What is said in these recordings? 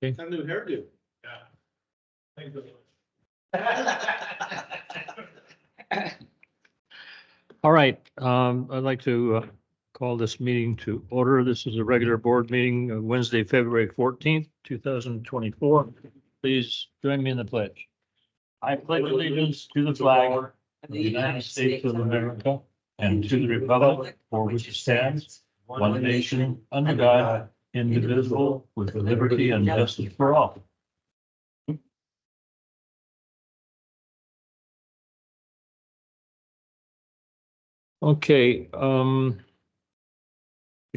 Got a new hairdo. All right, I'd like to call this meeting to order. This is a regular board meeting, Wednesday, February 14th, 2024. Please join me in the pledge. I pledge allegiance to the flag of the United States of America and to the republic for which it stands, one nation, under God, indivisible, with liberty and justice for all. Okay, could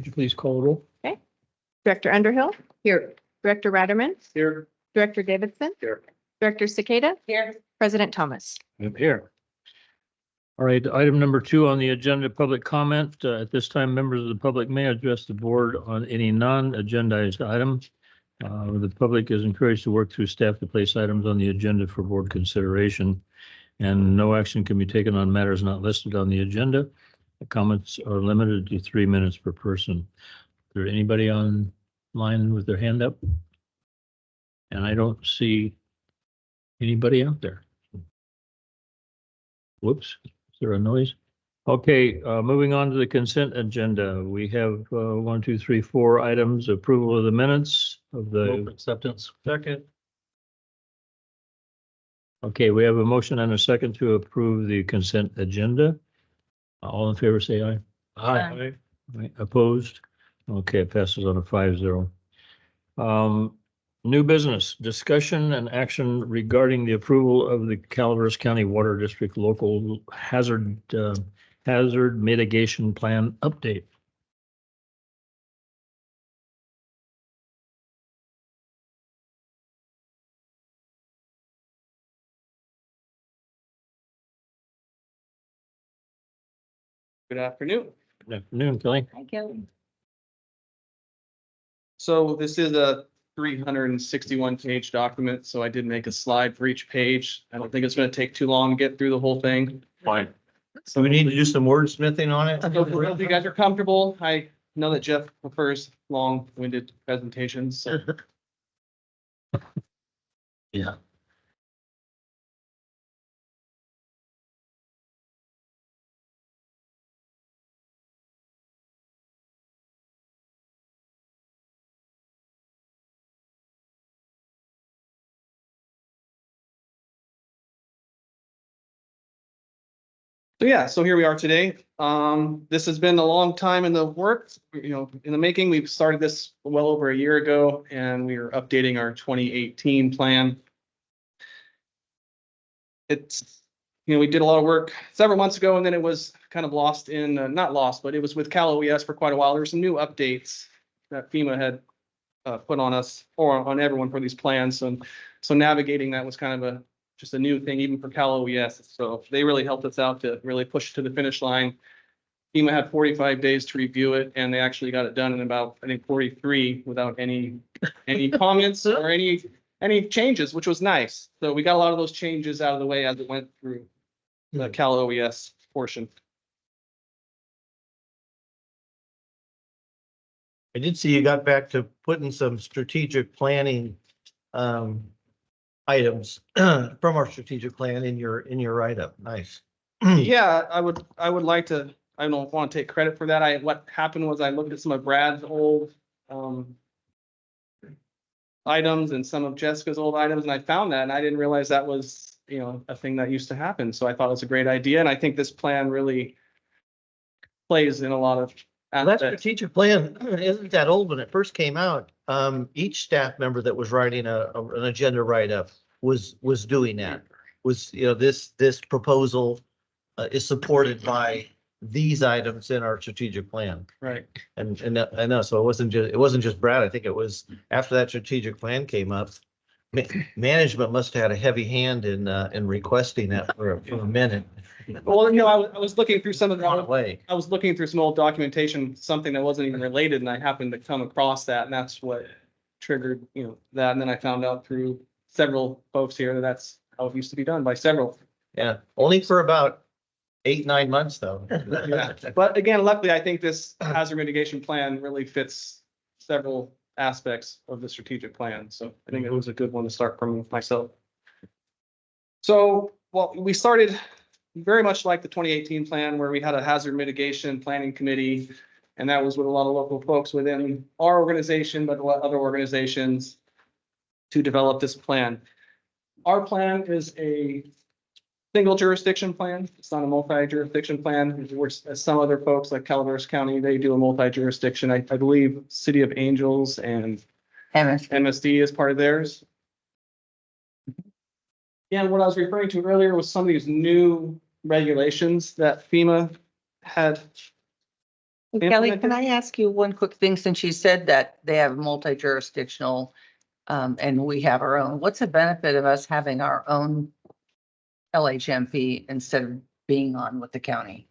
you please call the roll? Okay. Director Underhill? Here. Director Ratterman? Here. Director Davidson? Here. Director Cicada? Here. President Thomas? I'm here. All right, item number 2 on the agenda, public comment. At this time, members of the public may address the board on any non-agendized item. The public is encouraged to work through staff to place items on the agenda for board consideration, and no action can be taken on matters not listed on the agenda. The comments are limited to 3 minutes per person. Is there anybody online with their hand up? And I don't see anybody out there. Whoops, is there a noise? Okay, moving on to the consent agenda. We have 1, 2, 3, 4 items. Approval of the minutes of the acceptance. Second. Okay, we have a motion and a second to approve the consent agenda. All in favor, say aye. Aye. Aye. Opposed? Okay, it passes on a 5-0. New business, discussion and action regarding the approval of the Calaveras County Water District Local Hazard Mitigation Plan update. Good afternoon. Good afternoon, Kelly. Hi, Kelly. So this is a 361 page document, so I did make a slide for each page. I don't think it's going to take too long to get through the whole thing. Fine. So we need to do some wordsmithing on it? So if you guys are comfortable, I know that Jeff prefers long-winded presentations, so. Yeah. So yeah, so here we are today. This has been a long time in the works, in the making. We've started this well over a year ago, and we are updating our 2018 plan. It's, we did a lot of work several months ago, and then it was kind of lost in, not lost, but it was with Cal OES for quite a while. There were some new updates that FEMA had put on us or on everyone for these plans. So navigating that was kind of just a new thing, even for Cal OES. So they really helped us out to really push to the finish line. FEMA had 45 days to review it, and they actually got it done in about, I think, 43 without any comments or any changes, which was nice. So we got a lot of those changes out of the way as it went through the Cal OES portion. I did see you got back to putting some strategic planning items from our strategic plan in your write-up. Nice. Yeah, I would like to, I don't want to take credit for that. What happened was I looked at some of Brad's old items and some of Jessica's old items, and I found that, and I didn't realize that was, a thing that used to happen. So I thought it was a great idea, and I think this plan really plays in a lot of That aspects. strategic plan isn't that old. When it first came out, each staff member that was writing an agenda write-up was doing that. This proposal is supported by these items in our strategic plan. Right. And I know, so it wasn't just Brad. I think it was after that strategic plan came up, management must have had a heavy hand in requesting that for a minute. Well, I was looking through some of On the the, way. I was looking through some old documentation, something that wasn't even related, and I happened to come across that, and that's what triggered, that. And then I found out through several folks here that that's how it used to be done by several. Yeah, only for about 8-9 months though. Yeah. But again, luckily, I think this hazard mitigation plan really fits several aspects of the strategic plan. So I think it was a good one to start from myself. So, well, we started very much like the 2018 plan where we had a hazard mitigation planning committee. And that was with a lot of local folks within our organization, but a lot of other organizations to develop this plan. Our plan is a single jurisdiction plan. It's not a multi-jurisdiction plan. Some other folks like Calaveras County, they do a multi-jurisdiction. I believe City of Angels and MSD is part of theirs. And what I was referring to earlier was some of these new regulations that FEMA had. Kelly, can I ask you one quick thing, since you said that they have multi-jurisdictional, and we have our own, what's the benefit of us having our own LHMP instead of being on with the county?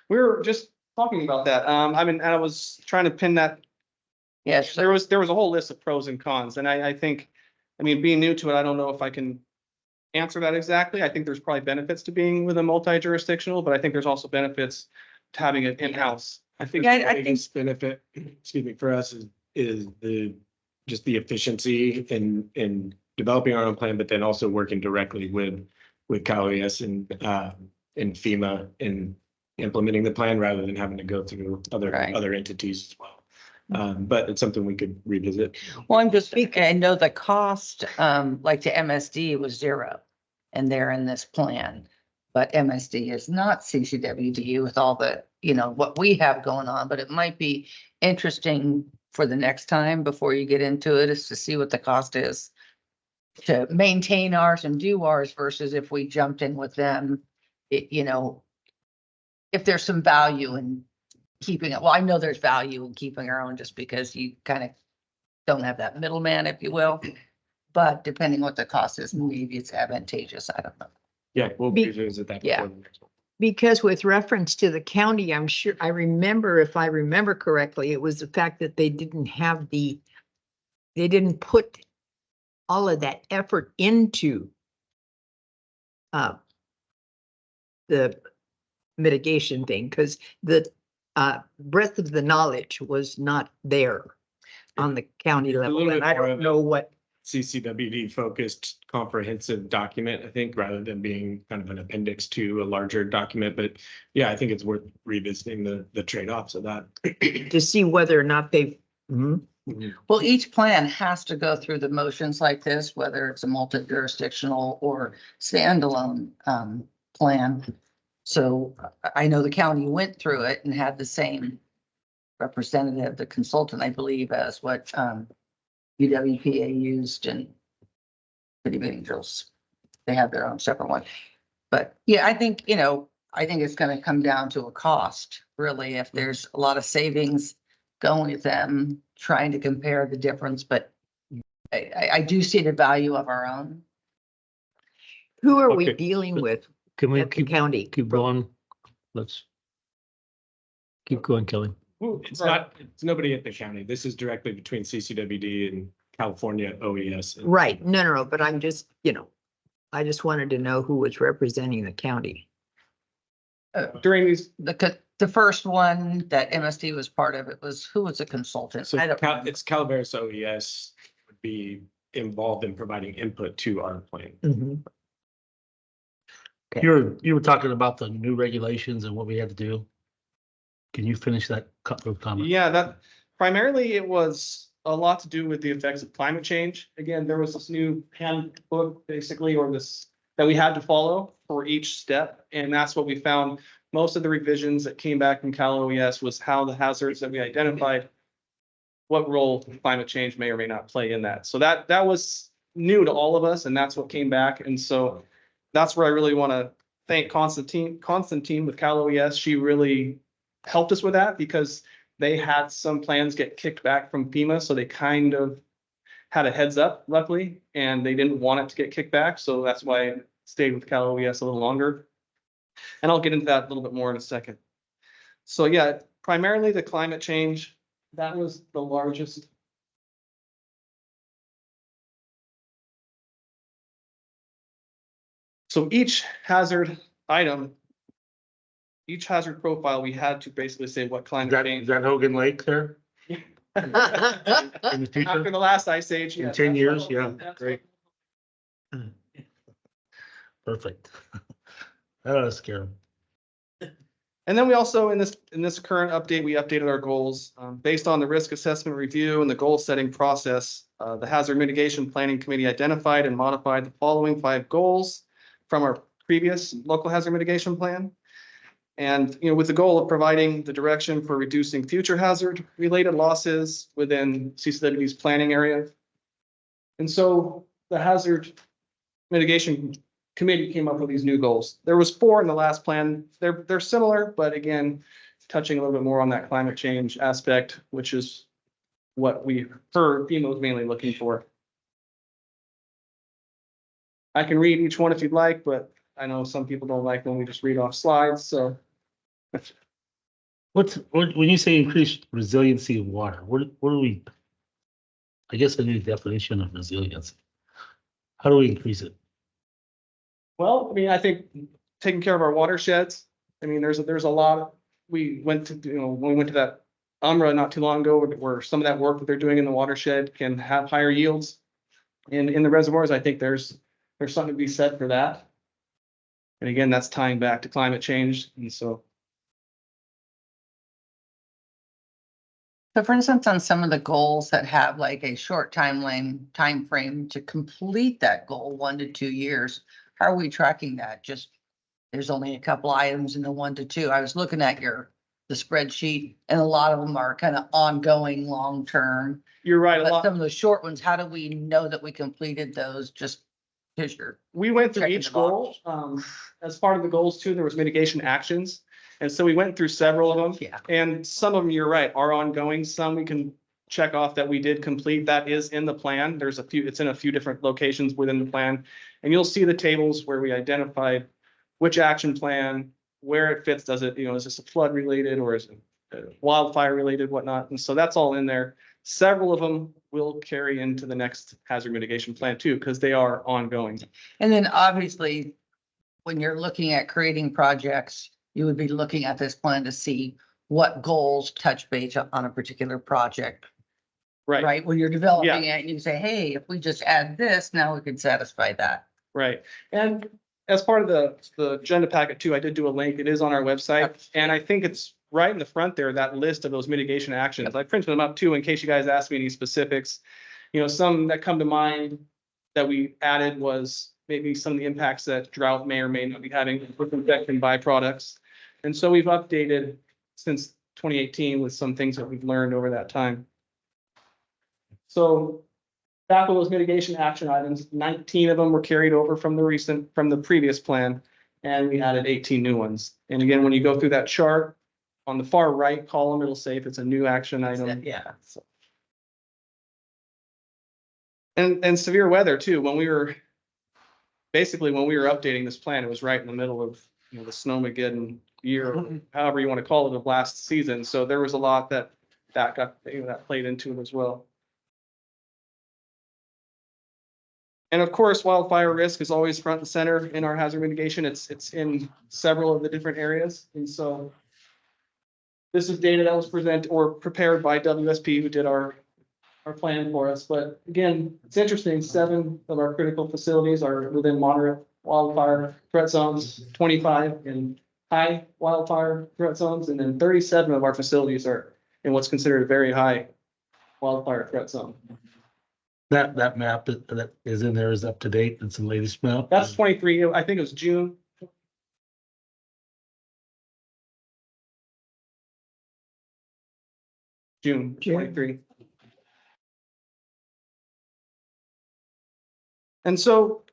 We were just talking about that. I mean, I was trying to pin that. Yes, There was a whole list of pros and cons, and I think, I mean, being new to it, I don't know if I can answer that exactly. I think there's probably benefits to being with a multi-jurisdictional, but I think there's also benefits to having it in-house. I think Yeah, the I think- biggest benefit, excuse me, for us is just the efficiency in developing our own plan, but then also working directly with CalOES and FEMA in implementing the plan rather than having to go through Right. other entities as well. But it's something we could revisit. well, I know the cost, like to MSD was 0 and they're in this plan. But MSD is not CCWD with all the, what we have going on, but it might be interesting for the next time before you get into it is to see what the cost is to maintain ours and do ours versus if we jumped in with them, if there's some value in keeping it. Well, I know there's value in keeping our own just because you kind of don't have that middleman, if you will. But depending what the cost is, maybe it's advantageous. I don't know. Yeah, we'll Be- revisit that. Yeah. before the next one. Because with reference to the county, I'm sure, if I remember correctly, it was the fact that they didn't put all of that effort into the mitigation thing, because the breadth of the knowledge was not there on the county a level, little and bit I more don't of a- know what. CCWD focused comprehensive document, I think, rather than being kind of an appendix to a larger document. But yeah, I think it's worth revisiting the trade-offs of that. To see whether or not they've. Well, each plan has to go through the motions like this, whether it's a multi-jurisdictional or standalone plan. So I know the county went through it and had the same representative, the consultant, I believe, as what UWPA used and City of Angels. They have their own separate one. But yeah, I think it's going to come down to a cost, really, if there's a lot of savings going with them, trying to compare the difference, but I do see the value of our own. Who are we Okay. dealing with Can we at the keep county? keep going? Let's keep going, Kelly. It's nobody at the county. This is directly between CCWD and California OES. Right, no, but I'm just, I just wanted to know who was representing the county. During these, The first one that MSD was part of, who was a consultant? So I don't remember. it's Calaveras OES would be involved in providing input to our plan. Okay. You were talking about the new regulations and what we had to do. Can you finish that comment? yeah, that primarily it was a lot to do with the effects of climate change. Again, there was this new handbook basically, or this that we had to follow for each step. And that's what we found. Most of the revisions that came back from Cal OES was how the hazards that we identified, what role climate change may or may not play in that. So that was new to all of us, and that's what came back. And so that's where I really want to thank Constantine with Cal OES. She really helped us with that because they had some plans get kicked back from FEMA, so they kind of had a heads up, luckily, and they didn't want it to get kicked back. So that's why I stayed with Cal OES a little longer. And I'll get into that a little bit more in a second. So yeah, primarily the climate change, that was the largest. So each hazard item, each hazard profile, we had to basically say what Is climate that, change. is that Hogan Lake there? In the After future, the last ice age, In yes. 10 that's years, what- yeah, that's great. what- perfect. That ought to scare them. And then we also, in this current update, we updated our goals, based on the risk assessment review and the goal setting process. The Hazard Mitigation Planning Committee identified and modified the following 5 goals from our previous local hazard mitigation plan. And, with the goal of providing the direction for reducing future hazard related losses within CCWD's planning area. And so the Hazard Mitigation Committee came up with these new goals. There was 4 in the last plan. They're similar, but again, touching a little bit more on that climate change aspect, which is what we heard FEMA was mainly looking for. I can read each one if you'd like, but I know some people don't like when we just read off slides, so. When you say increased resiliency of water, what do we? I guess I need a definition of resilience. How do we increase it? Well, I mean, I think taking care of our watersheds, I mean, there's a lot, we went to, when we went to that not too long ago, where some of that work that they're doing in the watershed can have higher yields in the reservoirs. I think there's something to be said for that. And again, that's tying back to climate change. And so, So for instance, on some of the goals that have like a short time frame to complete that goal, 1 to 2 years, how are we tracking that? Just, there's only a couple items in the 1 to 2. I was looking at the spreadsheet, and a lot of them are kind of ongoing, long-term. you're right, a But lot. some of the short ones, how do we know that we completed those? Just picture. We went through Checking each the goal, as part of the goals too, there was mitigation actions. And so we went through several of them. Yeah. And some of them, you're right, are ongoing. Some we can check off that we did complete. That is in the plan. There's it's in a few different locations within the plan. And you'll see the tables where we identified which action plan, where it fits. Does it, is this a flood related or is it wildfire related, whatnot? And so that's all in there. Several of them will carry into the next hazard mitigation plan too, because they are ongoing. And then obviously, when you're looking at creating projects, you would be looking at this plan to see what goals touch base on a particular project, Right, right? When you're developing it, you can say, hey, if we just add this, now we could satisfy that. right. And as part of the agenda packet too, I did do a link. It is on our website. And I think it's right in the front there, that list of those mitigation actions. I printed them up too, in case you guys ask me any specifics. Some that come to mind that we added was maybe some of the impacts that drought may or may not be having with infection byproducts. And so we've updated since 2018 with some things that we've learned over that time. So back with those mitigation action items, 19 of them were carried over from the previous plan, and we added 18 new ones. And again, when you go through that chart, on the far right column, it'll say if it's a new action item. Yeah. And severe weather too, when we were updating this plan, it was right in the middle of, the snowmageddon year, or however you want to call it, of last season. So there was a lot that got, that played into it as well. And of course, wildfire risk is always front and center in our hazard mitigation. It's in several of the different areas. And so this is data that was prepared by WSP, who did our plan for us. But again, it's interesting, 7 of our critical facilities are within moderate wildfire threat zones, 25 in high wildfire threat zones, and then 37 of our facilities are in what's considered a very high wildfire threat zone. That map that is in there is up to date. It's the latest map. That's 23, I think it was June. June 23. And so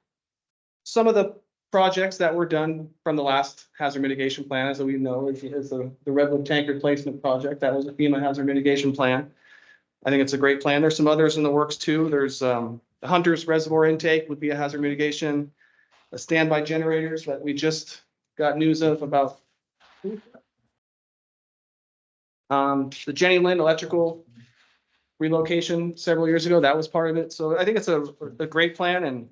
some of the projects that were done from the last hazard mitigation plan, as we know, is the Redwood tank replacement project. That was a FEMA hazard mitigation plan. I think it's a great plan. There's some others in the works too. There's the Hunter's Reservoir intake would be a hazard mitigation. The standby generators that we just got news of about. The Jenny Lind electrical relocation several years ago, that was part of it. So I think it's a great plan, and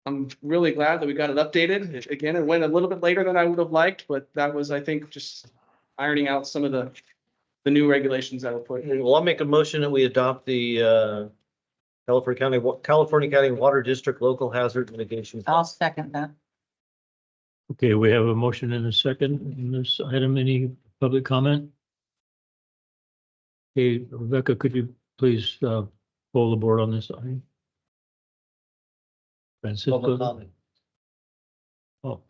I'm really glad that we got it updated. Again, it went a little bit later than I would have liked, but that was, I think, just ironing out some of the the new regulations that were put in. Well, I'll make a motion that we adopt the California County Water District Local Hazard Mitigation. I'll second that. Okay, we have a motion and a second in this item. Any public comment? Hey, Rebecca, could you please poll the board on this item? Public Francisco? comment. Oh,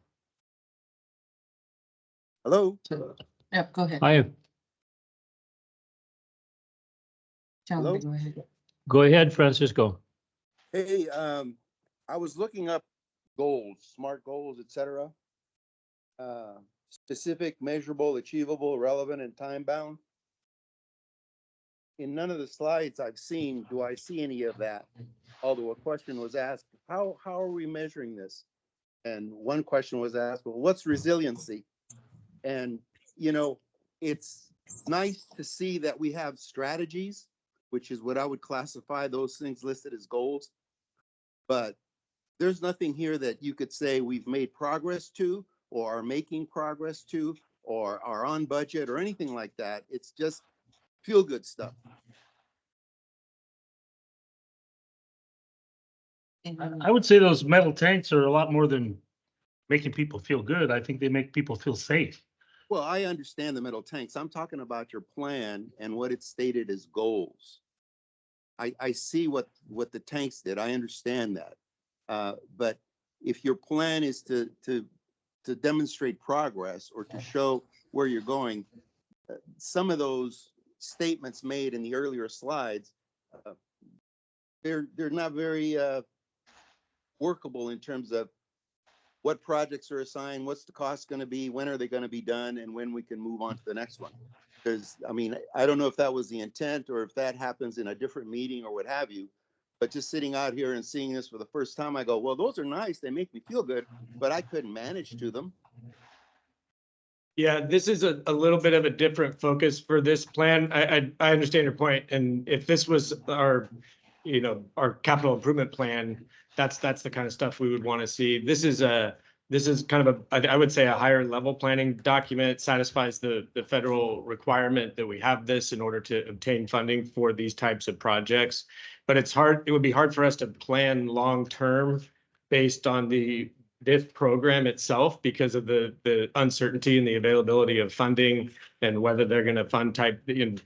Hello? Yep, go ahead. I, Tell Hello? me, go ahead. go ahead, Francisco. Hey, I was looking up goals, SMART goals, et cetera. Specific, measurable, achievable, relevant, and time bound. In none of the slides I've seen, do I see any of that? Although a question was asked, how are we measuring this? And one question was asked, well, what's resiliency? And, you know, it's nice to see that we have strategies, which is what I would classify those things listed as goals. But there's nothing here that you could say we've made progress to, or are making progress to, or are on budget, or anything like that. It's just feel good stuff. I would say those metal tanks are a lot more than making people feel good. I think they make people feel safe. Well, I understand the metal tanks. I'm talking about your plan and what it's stated as goals. I see what the tanks did. I understand that. But if your plan is to demonstrate progress or to show where you're going, some of those statements made in the earlier slides, they're not very workable in terms of what projects are assigned, what's the cost going to be, when are they going to be done, and when we can move on to the next one. Because, I mean, I don't know if that was the intent or if that happens in a different meeting or what have you, but just sitting out here and seeing this for the first time, I go, well, those are nice. They make me feel good, but I couldn't manage to them. Yeah, this is a little bit of a different focus for this plan. I understand your point, and if this was our, you know, our capital improvement plan, that's the kind of stuff we would want to see. This is kind of I would say a higher level planning document. It satisfies the federal requirement that we have this in order to obtain funding for these types of projects. But it's hard, it would be hard for us to plan long-term based on this program itself because of the uncertainty and the availability of funding and whether they're going to fund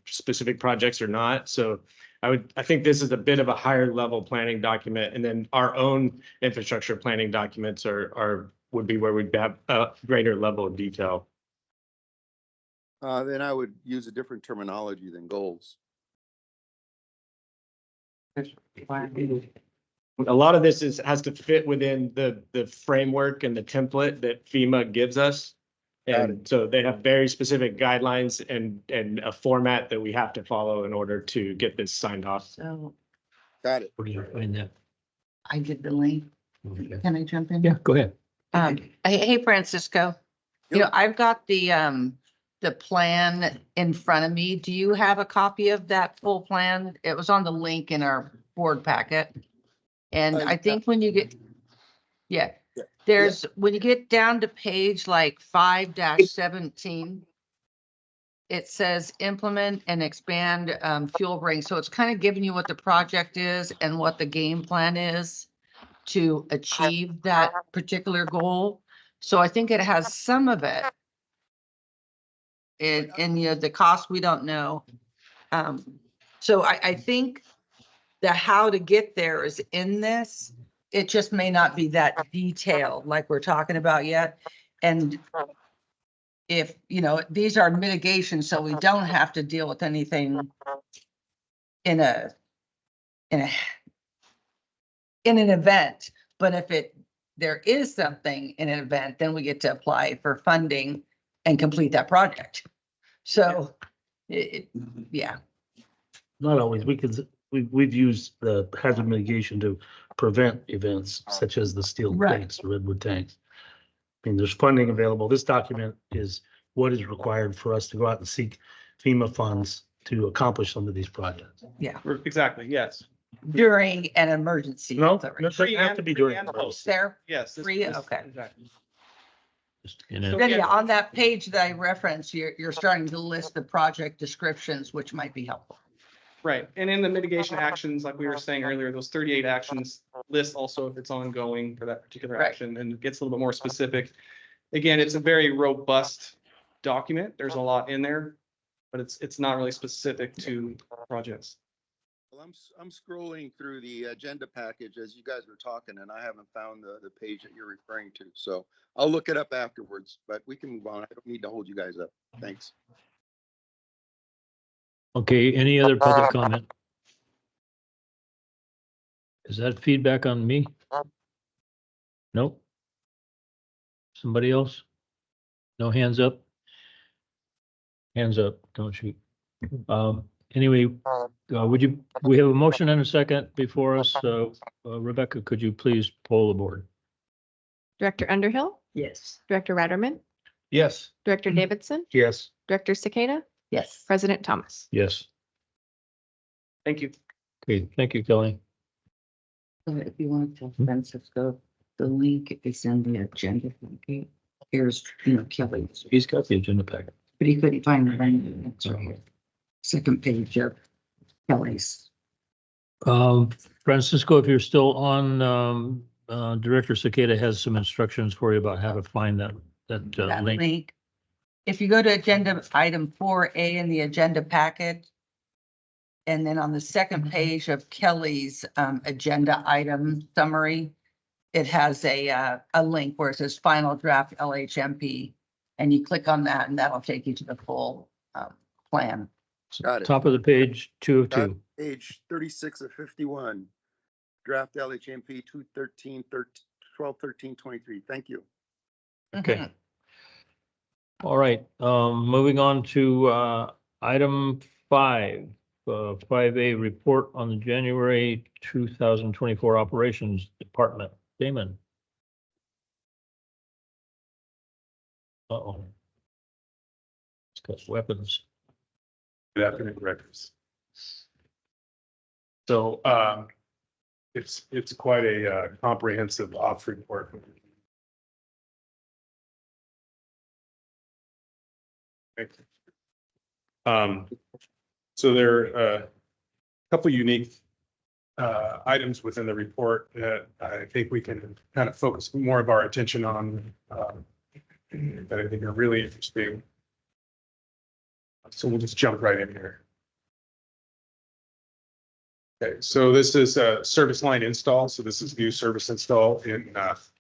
specific projects or not. So I think this is a bit of a higher level planning document, and then our own infrastructure planning documents would be where we'd have a greater level of detail. Then I would use a different terminology than goals. A lot of this has to fit within the framework and the template that FEMA gives us. And so they have very specific guidelines and a format that we have to follow in order to get this signed off. So Got it. Where do you find that? I did the link. Okay. Can I jump in? Yeah, go ahead. Hey, Francisco, you know, I've got the plan in front of me. Do you have a copy of that full plan? It was on the link in our board packet. And I think when you get, yeah, there's, when you get down to page like 5-17, it says implement and expand fuel ring. So it's kind of giving you what the project is and what the game plan is to achieve that particular goal. So I think it has some of it. And you know, the cost, we don't know. So I think the how to get there is in this. It just may not be that detailed like we're talking about yet. And if, you know, these are mitigations, so we don't have to deal with anything in an event. But if there is something in an event, then we get to apply for funding and complete that project. So, yeah. Not always. We've used the hazard mitigation to prevent events such as the steel Right. tanks, the redwood tanks. I mean, there's funding available. This document is what is required for us to go out and seek FEMA funds to accomplish some of these projects. Exactly, yes. During an emergency. No, Is that right? it doesn't have to be during. Pre and emergency. There, Yes. Free, okay. Exactly. Just in a- So- Yeah, on that page that I referenced, you're starting to list the project descriptions, which might be helpful. Right, and in the mitigation actions, like we were saying earlier, those 38 actions list also if it's ongoing for that particular Right. action, and it gets a little bit more specific. Again, it's a very robust document. There's a lot in there, but it's not really specific to projects. Well, I'm scrolling through the agenda package as you guys were talking, and I haven't found the page that you're referring to. So I'll look it up afterwards, but we can move on. I don't need to hold you guys up. Thanks. Okay, any other public comment? Is that feedback on me? Nope. Somebody else? No hands up? Hands up, don't shoot. Anyway, we have a motion and a second before us. Rebecca, could you please poll the board? Director Underhill, Yes. Director Ratterman, Yes. Director Davidson, Yes. Director Cicada, Yes. President Thomas. Yes. Thank you. Okay, thank you, Kelly. So if you want to tell Francisco, the link is in the agenda. Okay. Here's, Kelly's, He's got the agenda packet. but he couldn't find the link. It's right here. Second page of Kelly's. Francisco, if you're still on, Director Cicada has some instructions for you about how to find that That link. link. If you go to agenda item 4A in the agenda packet, and then on the second page of Kelly's agenda item summary, it has a link where it says final draft LHMP, and you click on that and that'll take you to the full plan. Got it. Top of the page, 2 of 2. Page 36 of 51, draft LHMP 12/13/23. Thank you. Okay. All right, moving on to item 5, 5A report on the January 2024 Operations Department. Damon. Uh-oh. It's got weapons. Good afternoon, directors. So it's quite a comprehensive ops report. So there are a couple unique items within the report that I think we can kind of focus more of our attention on that I think are really interesting. So we'll just jump right in here. Okay, so this is a service line install. So this is new service install in off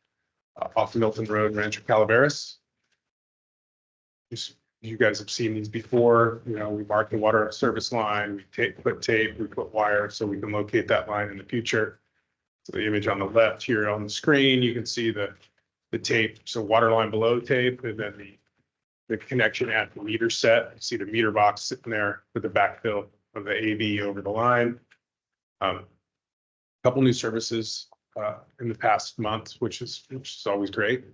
Milton Road, Rancho Calaveras. You guys have seen these before. You know, we mark the water service line, we put tape, we put wire so we can locate that line in the future. So the image on the left here on the screen, you can see the tape. So water line below tape, and then the connection at the meter set. You see the meter box sitting there with the backfill of the AV over the line. Couple new services in the past month, which is always great.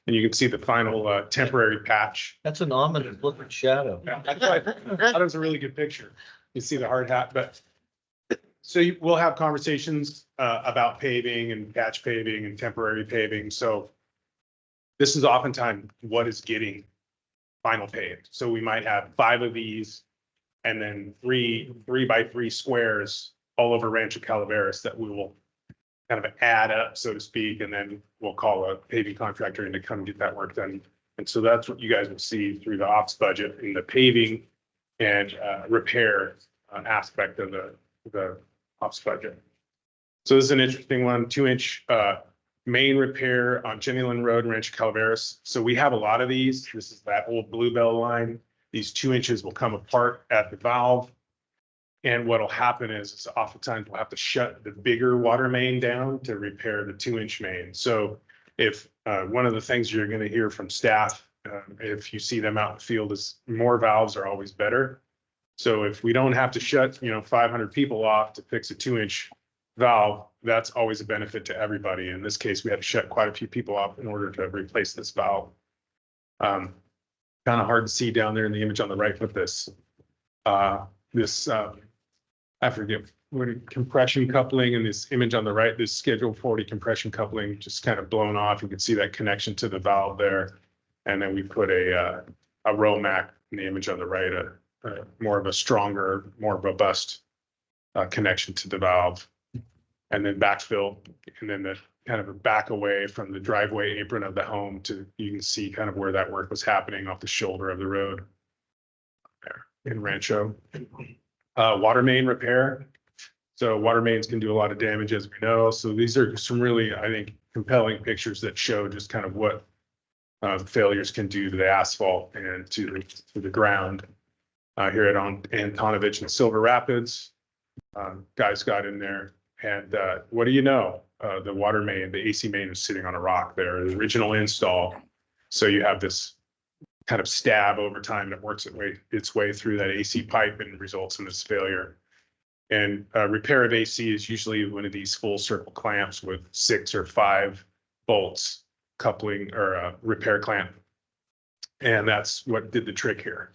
And you can see the final temporary patch. That's an ominous looking shadow. I thought it was a really good picture. You see the hard hat, but so we'll have conversations about paving and patch paving and temporary paving. So this is oftentimes what is getting final paved. So we might have 5 of these and then 3 by 3 squares all over Rancho Calaveras that we will kind of add up, so to speak, and then we'll call a paving contractor in to come get that work done. And so that's what you guys will see through the ops budget in the paving and repair aspect of the ops budget. So this is an interesting one, 2-inch main repair on Jenny Lynn Road, Rancho Calaveras. So we have a lot of these. This is that old Bluebell line. These 2 inches will come apart at the valve. And what'll happen is oftentimes we'll have to shut the bigger water main down to repair the 2-inch main. So if one of the things you're going to hear from staff, if you see them out in the field, is more valves are always better. So if we don't have to shut, 500 people off to fix a 2-inch valve, that's always a benefit to everybody. In this case, we had to shut quite a few people off in order to replace this valve. Kind of hard to see down there in the image on the right with this. I forget what compression coupling, and this image on the right, this Schedule 40 compression coupling just kind of blown off. You can see that connection to the valve there. And then we put a Romac in the image on the right, more of a stronger, more robust connection to the valve. And then backfill, and then the kind of a back away from the driveway apron of the home to, you can see kind of where that work was happening off the shoulder of the road there in Rancho. Water main repair. So water mains can do a lot of damage, as we know. So these are some really, I think, compelling pictures that show just kind of what failures can do to the asphalt and to the ground. Here at Antonovich and Silver Rapids, guys got in there, and what do you know? The water main, the AC main is sitting on a rock there, the original install. So you have this kind of stab over time that works its way through that AC pipe and results in this failure. And repair of AC is usually one of these full circle clamps with 6 or 5 bolts coupling, or a repair clamp. And that's what did the trick here.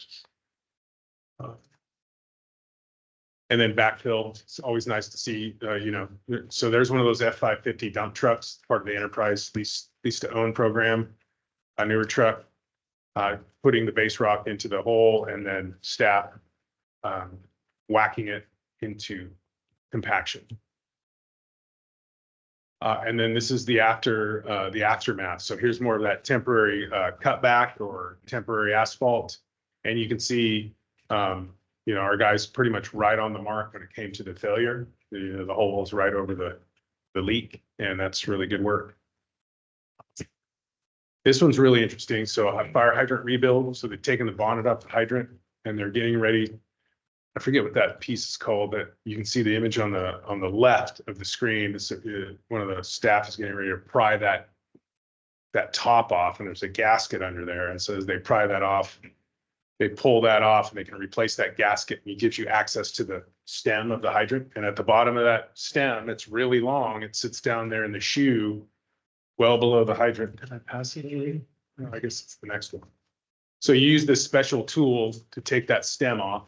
And then backfill, it's always nice to see, so there's one of those F-550 dump trucks, part of the enterprise lease to own program, a newer truck, putting the base rock into the hole and then staff whacking it into compaction. And then this is the aftermath. So here's more of that temporary cutback or temporary asphalt. And you can see, our guys pretty much right on the mark when it came to the failure. The hole was right over the leak, and that's really good work. This one's really interesting. So a fire hydrant rebuild. So they've taken the bonnet off the hydrant and they're getting ready. I forget what that piece is called, but you can see the image on the left of the screen. One of the staff is getting ready to pry that top off, and there's a gasket under there. And so as they pry that off, they pull that off and they can replace that gasket, and it gives you access to the stem of the hydrant. And at the bottom of that stem, it's really long. It sits down there in the shoe, well below the hydrant. Did I pass it already? No, I guess it's the next one. So you use this special tool to take that stem off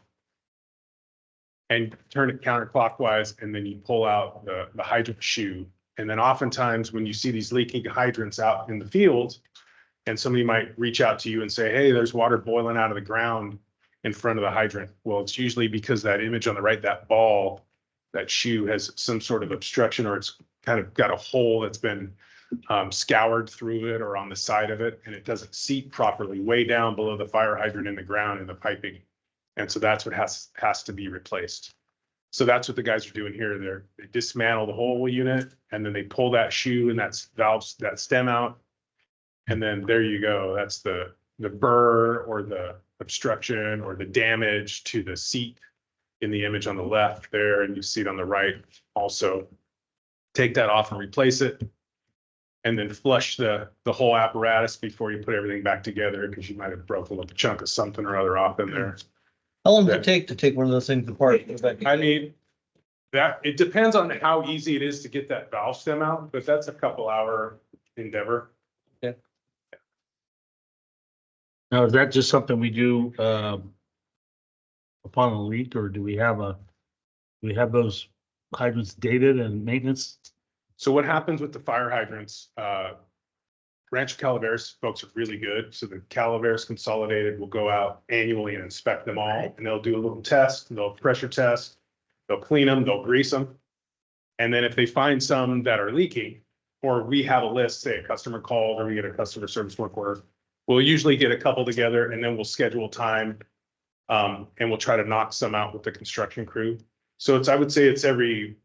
and turn it counterclockwise, and then you pull out the hydrant shoe. And then oftentimes when you see these leaking hydrants out in the field, and somebody might reach out to you and say, hey, there's water boiling out of the ground in front of the hydrant. Well, it's usually because that image on the right, that ball, that shoe has some sort of obstruction, or it's kind of got a hole that's been scoured through it or on the side of it, and it doesn't seat properly way down below the fire hydrant in the ground in the piping. And so that's what has to be replaced. So that's what the guys are doing here. They dismantle the whole unit, and then they pull that shoe and that stem out. And then there you go. That's the burr or the obstruction or the damage to the seat in the image on the left there. And you see it on the right also. Take that off and replace it. And then flush the whole apparatus before you put everything back together, because you might have broken a little chunk of something or other off in there. How long does it take to take one of those things apart? I mean, it depends on how easy it is to get that valve stem out, but that's a couple hour endeavor. Now, is that just something we do upon a leak, or do we have those hydrants dated and maintenance? So what happens with the fire hydrants, Rancho Calaveras folks are really good. So the Calaveras Consolidated will go out annually and inspect them all, and they'll do a little test, they'll pressure test, they'll clean them, they'll grease them. And then if they find some that are leaking, or we have a list, say a customer called, or we get a customer service work order, we'll usually get a couple together, and then we'll schedule time. And we'll try to knock some out with the construction crew. So I would say it's every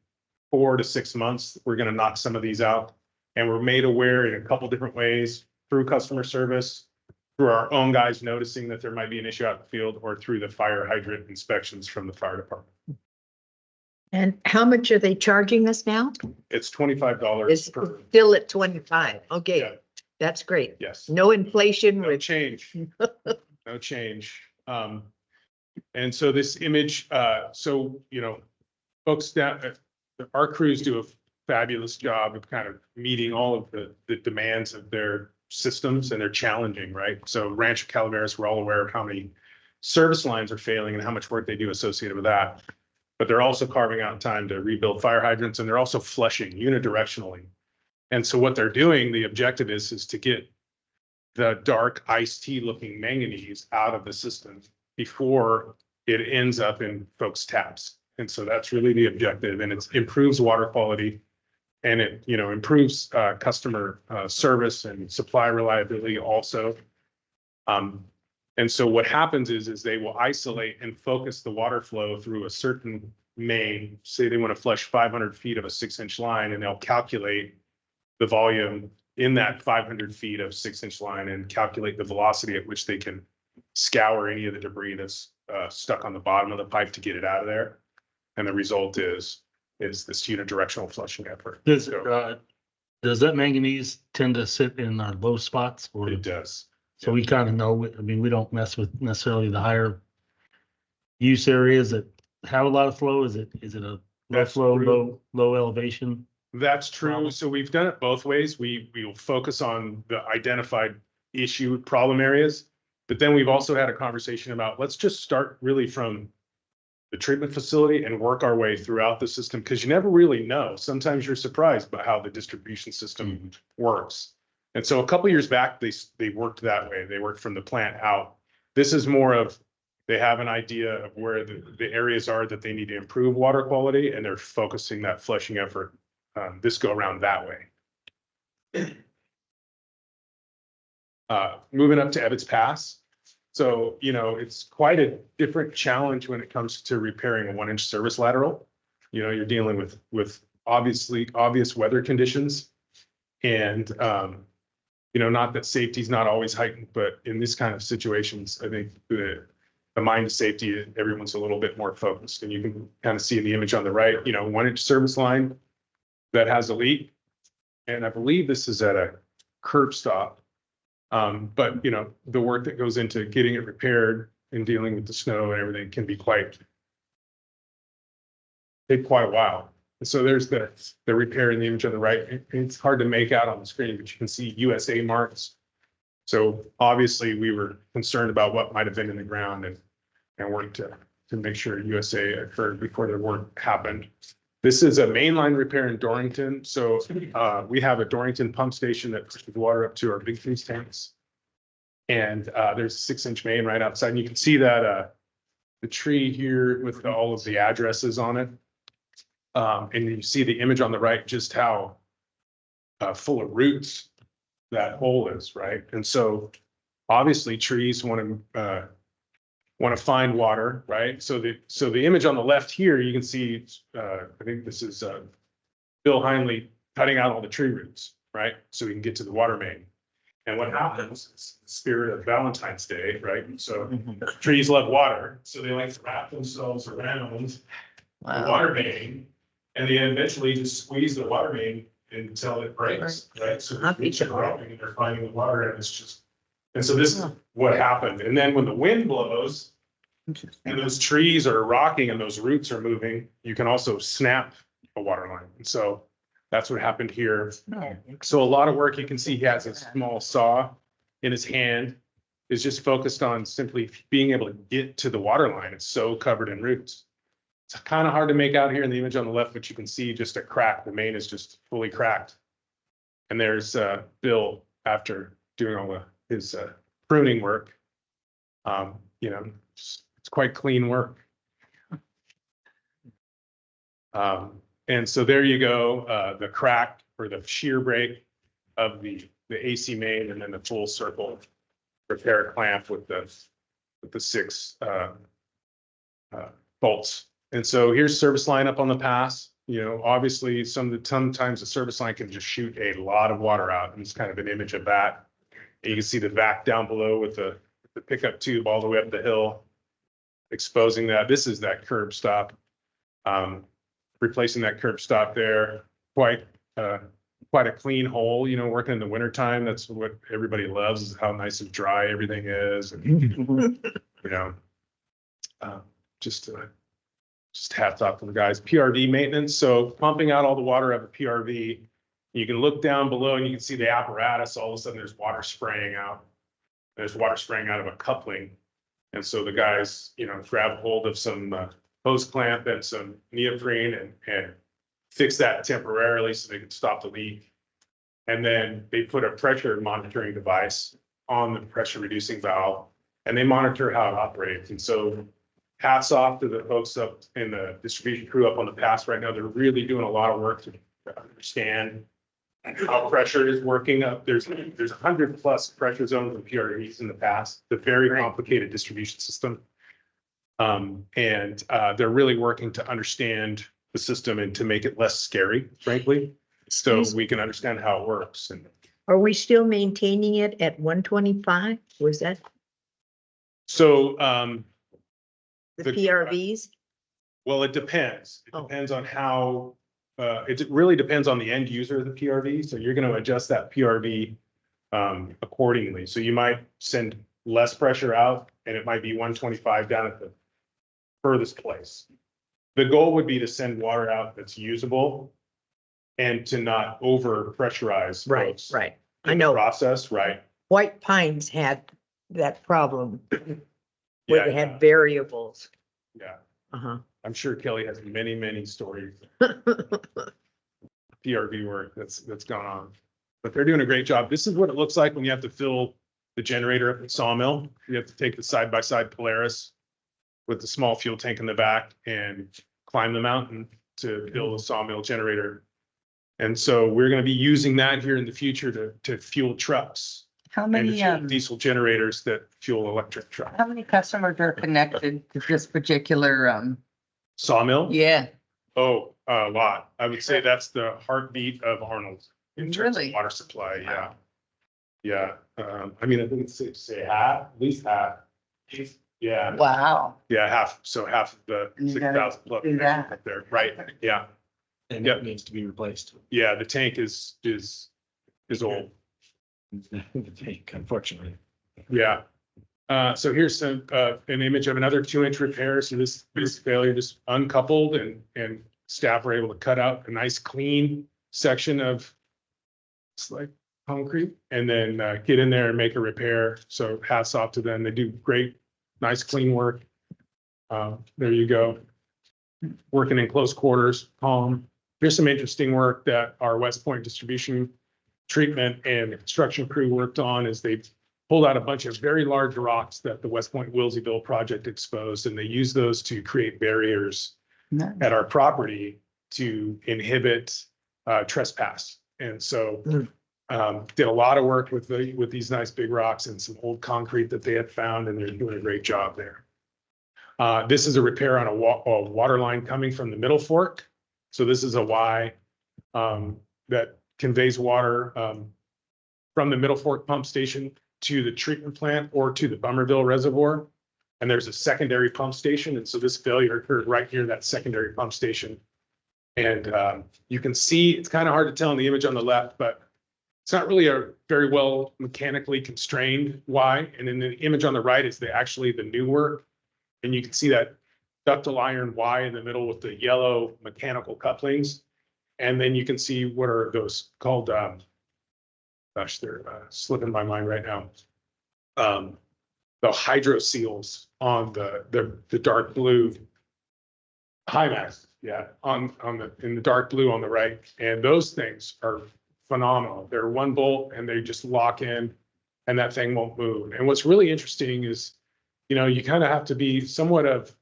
4 to 6 months, we're going to knock some of these out. And we're made aware in a couple different ways, through customer service, through our own guys noticing that there might be an issue out in the field, or through the fire hydrant inspections from the fire department. And how much are they charging us now? It's $25 It's per. still at 25. Yeah. Okay, that's great. Yes. No inflation. No change. No change. And so this image, folks down, our crews do a fabulous job of kind of meeting all of the demands of their systems, and they're challenging, right? So Rancho Calaveras, we're all aware of how many service lines are failing and how much work they do associated with that. But they're also carving out time to rebuild fire hydrants, and they're also flushing unidirectionally. And so what they're doing, the objective is to get the dark iced tea looking manganese out of the system before it ends up in folks' taps. And so that's really the objective, and it improves water quality, and it, you know, improves customer service and supply reliability also. And so what happens is they will isolate and focus the water flow through a certain main. Say they want to flush 500 feet of a 6-inch line, and they'll calculate the volume in that 500 feet of 6-inch line and calculate the velocity at which they can scour any of the debris that's stuck on the bottom of the pipe to get it out of there. And the result is this unidirectional flushing effort. Does that manganese tend to sit in our low spots, or It does. so we kind of know? I mean, we don't mess with necessarily the higher use areas that have a lot of flow. Is it a low That's flow, true. low elevation? That's true. Problem. So we've done it both ways. We will focus on the identified issue problem areas, but then we've also had a conversation about, let's just start really from the treatment facility and work our way throughout the system, because you never really know. Sometimes you're surprised by how the distribution system works. And so a couple years back, they worked that way. They worked from the plant out. This is more of, they have an idea of where the areas are that they need to improve water quality, and they're focusing that flushing effort this go around that way. Moving up to Ebbets Pass. So, you know, it's quite a different challenge when it comes to repairing a 1-inch service lateral. You know, you're dealing with obvious weather conditions. And, you know, not that safety is not always heightened, but in this kind of situations, I think the mind of safety, everyone's a little bit more focused. And you can kind of see in the image on the right, you know, 1-inch service line that has a leak. And I believe this is at a curb stop. But you know, the work that goes into getting it repaired and dealing with the snow and everything can be take quite a while. And so there's the repair in the image on the right. It's hard to make out on the screen, but you can see USA marks. So obviously we were concerned about what might have been in the ground and worked to make sure USA occurred before the work happened. This is a mainline repair in Dorrington. So we have a Dorrington pump station that pushes water up to our big freeze tanks. And there's a 6-inch main right outside. And you can see that the tree here with all of the addresses on it. And you see the image on the right, just how full of roots that hole is, right? And so obviously trees want to find water, right? So the image on the left here, you can see, I think this is Bill Heinley cutting out all the tree roots, right? So we can get to the water main. And what happens is the spirit of Valentine's Day, right? So trees love water, so they like to wrap themselves around the water main, and they eventually just squeeze the water main until it breaks, right? So the roots are growing and they're finding the water, and it's just, and so this is what happened. And then when the wind blows and those trees are rocking and those roots are moving, you can also snap a water line. And so that's what happened here. So a lot of work, you can see he has a small saw in his hand, is just focused on simply being able to get to the water line. It's so covered in roots. It's kind of hard to make out here in the image on the left, but you can see just a crack. The main is just fully cracked. And there's Bill after doing all his pruning work. You know, it's quite clean work. And so there you go, the crack or the shear break of the AC main, and then the full circle repair clamp with the 6 bolts. And so here's service line up on the pass. You know, obviously sometimes the service line can just shoot a lot of water out, and it's kind of an image of that. And you can see the vac down below with the pickup tube all the way up the hill, exposing that. This is that curb stop. Replacing that curb stop there, quite a clean hole, you know, working in the wintertime. That's what everybody loves, is how nice and dry everything is. And, you know, just hats off to the guys. PRV maintenance. So pumping out all the water out of a PRV. You can look down below and you can see the apparatus. All of a sudden there's water spraying out. There's water spraying out of a coupling. And so the guys, you know, grab hold of some hose clamp and some neoprene and fix that temporarily so they can stop the leak. And then they put a pressure monitoring device on the pressure reducing valve, and they monitor how it operates. And so hats off to the folks up in the distribution crew up on the pass right now. They're really doing a lot of work to understand how pressure is working up. There's 100+ pressure zones and PRVs in the past. It's a very complicated distribution system. They're really working to understand the system and to make it less scary, frankly, so we can understand how it works. And Are we still maintaining it at 125? Was that so, the The- PRVs? well, it depends. It Oh. depends on how, it really depends on the end user of the PRV. So you're going to adjust that PRV accordingly. So you might send less pressure out and it might be 125 down at the furthest place. The goal would be to send water out that's usable and to not over pressurize. Right, folks right. in I the know Process, right? White Pines had that problem Yeah, where they yeah, had variables. yeah. Uh-huh. I'm sure Kelly has many, many stories, PRV work that's gone on. But they're doing a great job. This is what it looks like when you have to fill the generator at the sawmill. You have to take the side-by-side Polaris with the small fuel tank in the back and climb the mountain to build a sawmill generator. And so we're going to be using that here in the future to fuel trucks How and to many, fuel diesel generators that fuel electric trucks. how many customers are connected to this particular, Sawmill? yeah, Oh, a lot. I would say that's the heartbeat of Arnold in terms of Really? water supply. Yeah. Yeah. I mean, I think it's safe to say half, at least half. Yeah. wow. Yeah, half. So half of the You gotta 6,000 plus do that. up there. Right. Yeah. And Yep. that needs to be replaced. Yeah. The tank is old. The tank, unfortunately. Yeah. So here's an image of another 2-inch repair. So this failure just uncoupled and staff were able to cut out a nice clean section of it's like concrete and then get in there and make a repair. So hats off to them. They do great, nice, clean work. There you go. Working in close quarters, calm. Here's some interesting work that our West Point distribution treatment and construction crew worked on is they pulled out a bunch of very large rocks that the West Point Wilseyville project exposed, and they used those to create barriers Nice. at our property to inhibit trespass. And so did a lot of work with these nice big rocks and some old concrete that they had found, and they're doing a great job there. This is a repair on a water line coming from the Middle Fork. So this is a Y that conveys water from the Middle Fork pump station to the treatment plant or to the Bummerville Reservoir. And there's a secondary pump station. And so this failure occurred right near that secondary pump station. And you can see, it's kind of hard to tell in the image on the left, but it's not really a very well mechanically constrained Y. And then the image on the right is actually the new work. And you can see that ductile iron Y in the middle with the yellow mechanical couplings. And then you can see what are those called, gosh, they're slipping my mind right now. The hydro seals on the dark blue Hymax, yeah, in the dark blue on the right. And those things are phenomenal. They're 1 bolt and they just lock in and that thing won't move. And what's really interesting is, you kind of have to be somewhat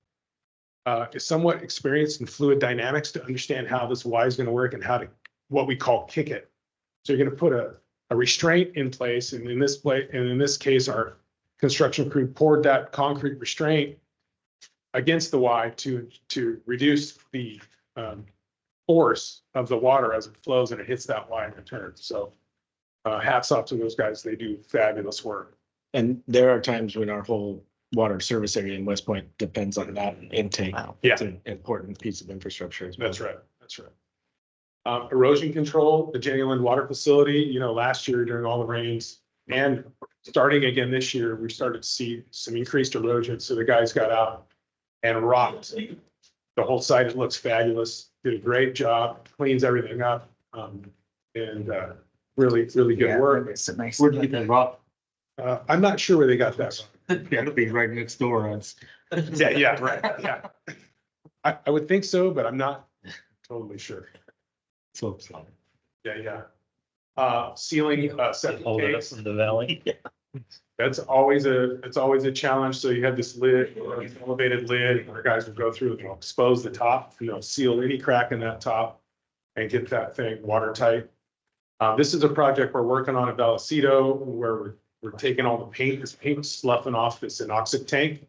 experienced in fluid dynamics to understand how this Y is going to work and how to, what we call kick it. So you're going to put a restraint in place. And in this case, our construction crew poured that concrete restraint against the Y to reduce the force of the water as it flows and it hits that Y and returns. So hats off to those guys. They do fabulous work. And there are times when our whole water service area in West Point depends on that intake. Wow. Yeah. It's an important piece of infrastructure as well. That's right. That's right. Erosion control, the Jenny Water Facility, last year during all the rains and starting again this year, we started to see some increased erosion. So the guys got out and rocked the whole site. It looks fabulous. Did a great job, cleans everything up. And really, really good Yeah, work. it's a nice. Where'd you get that rock? I'm not sure where they got that from. Yeah, it'll be right next door. It's Yeah, right, yeah. I would think so, but I'm not totally sure. so. Yeah. Sealing, septic Hold it up tanks. from the valley. That's always it's always a challenge. So you have this lid, or this elevated lid, our guys will go through and they'll expose the top, seal any crack in that top and get that thing watertight. This is a project we're working on at Vallecito where we're taking all the paint, this paint's sloughing off this anoxic tank.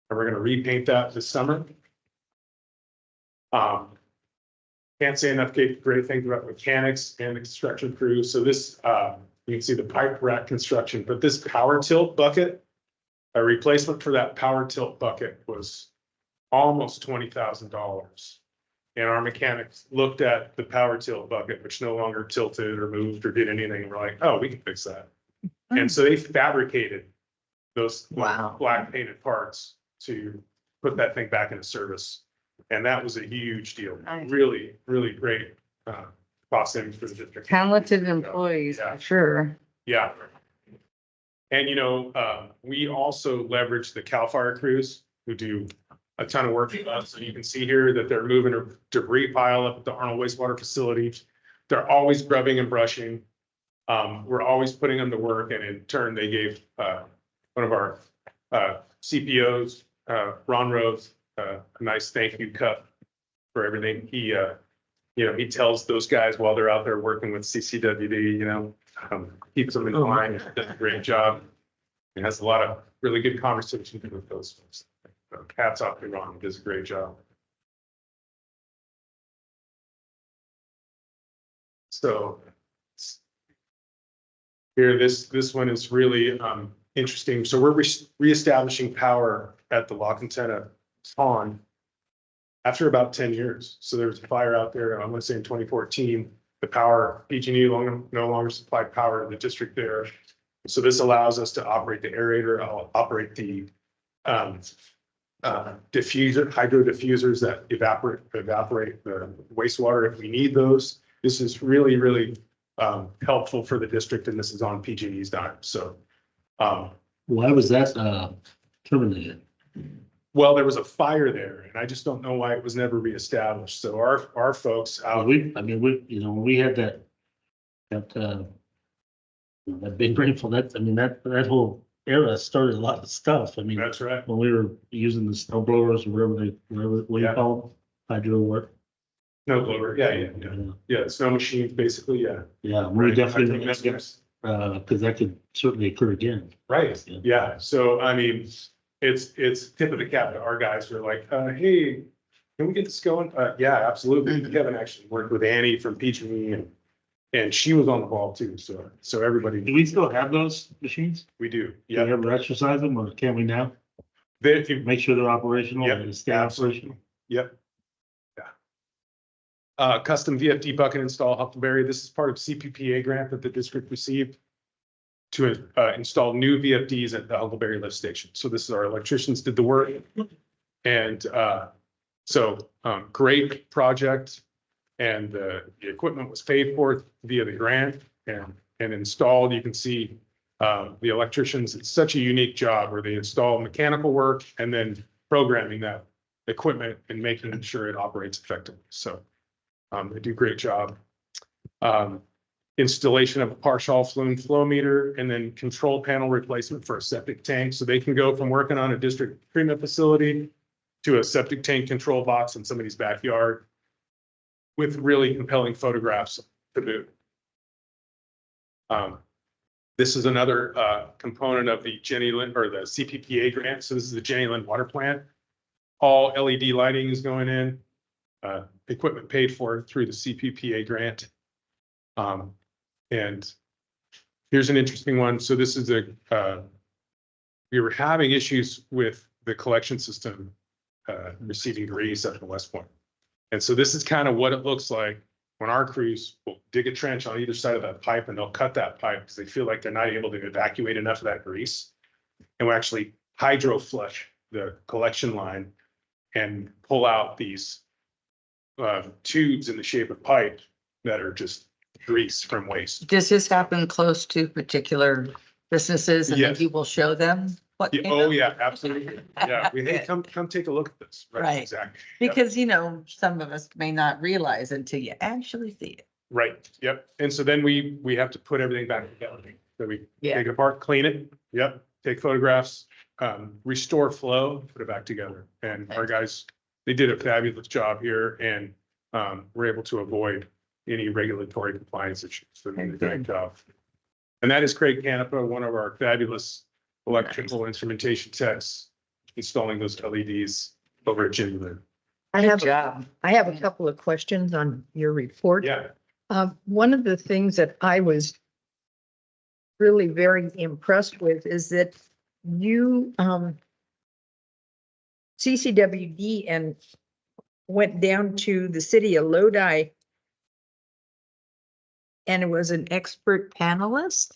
And we're gonna repaint that this summer. Can't say enough great things about mechanics and the construction crew. So this, you can see the pipe rack construction, but this power tilt bucket, a replacement for that power tilt bucket was almost $20,000. And our mechanics looked at the power tilt bucket, which no longer tilted or moved or did anything. And we're like, oh, we can fix that. And so they fabricated those Wow. black painted parts to put that thing back into service. And that was a huge deal. Nice. Really, really great cost savings for the district. Talented employees, Yeah. for sure. Yeah. And we also leverage the CAL FIRE crews who do a ton of work with us. So you can see here that they're moving a debris pile up at the Arnold wastewater facility. They're always grubbing and brushing. We're always putting them to work, and in turn, they gave one of our CPOs, Ron Rose, a nice thank you cup for everything. He tells those guys while they're out there working with CCWD, keeps them in line, does a great job. He has a lot of really good conversations with those folks. So hats off to Ron, he does a great job. So here, this one is really interesting. So we're reestablishing power at the La Quintana pond after about 10 years. So there was a fire out there, I'm gonna say in 2014, the power, PG&E no longer supplied power to the district there. So this allows us to operate the aerator, operate the hydro diffusers that evaporate the wastewater if we need those. This is really, really helpful for the district, and this is on PG&E's dime. So Why was that terminated? well, there was a fire there, and I just don't know why it was never reestablished. So our folks out. We had that big rainfall, that whole era started a lot of stuff. That's right. When we were using the snow blowers or what do you Yeah. call them? Hydro work. Snow blower, yeah, snow machines, basically, yeah. Yeah, we Right. definitely, That's- because that could certainly occur again. Right, yeah, so it's tip of the cap to our guys who are like, hey, can we get this going? Yeah, absolutely. Kevin actually worked with Annie from PG&E and she was on the ball too, so everybody, Do we still have those machines? we do, Do we yeah. ever exercise them, or can we now make sure they're operational Yep, and stay absolutely. operational? Yep. Yeah. Custom VFD bucket install Huckleberry. This is part of CPPA grant that the district received to install new VFDs at the Huckleberry lift station. So this is our electricians did the work. And great project. And the equipment was paid for via the grant and installed. You can see the electricians, it's such a unique job where they install mechanical work and then programming that equipment and making sure it operates effectively. So they do a great job. Installation of a partial flume flow meter and then control panel replacement for a septic tank. So they can go from working on a district treatment facility to a septic tank control box in somebody's backyard with really compelling photographs to boot. This is another component of the Jenny Lind or the CPPA grant. So this is the Jenny Lind water plant. All LED lighting is going in, equipment paid for through the CPPA grant. And here's an interesting one. So this is we were having issues with the collection system receiving grease at the West Point. And so this is kind of what it looks like when our crews will dig a trench on either side of that pipe and they'll cut that pipe because they feel like they're not able to evacuate enough of that grease. And we'll actually hydro flush the collection line and pull out these tubes in the shape of pipe that are just grease from waste. Does this happen close to particular businesses and then Yes. you will show them what? Yeah, came oh, out? yeah, absolutely. Yeah, hey, come take a look at this. Right. Exactly. Yep. Because, some of us may not realize until you actually see it. Right, yep. And so then we have to put everything back together. that we Yeah. take it apart, clean it, yep, take photographs, restore flow, put it back together. And our guys, they did a fabulous job here and we're able to avoid any regulatory compliance issues. So they did a great job. And that is Craig Canepa, one of our fabulous electrical instrumentation techs, installing those LEDs over at Jimmy Lynn. I have a couple of questions on your report. Yeah, One of the things that I was really very impressed with is that you, CCWD and went down to the city of Lodi and it was an expert panelist.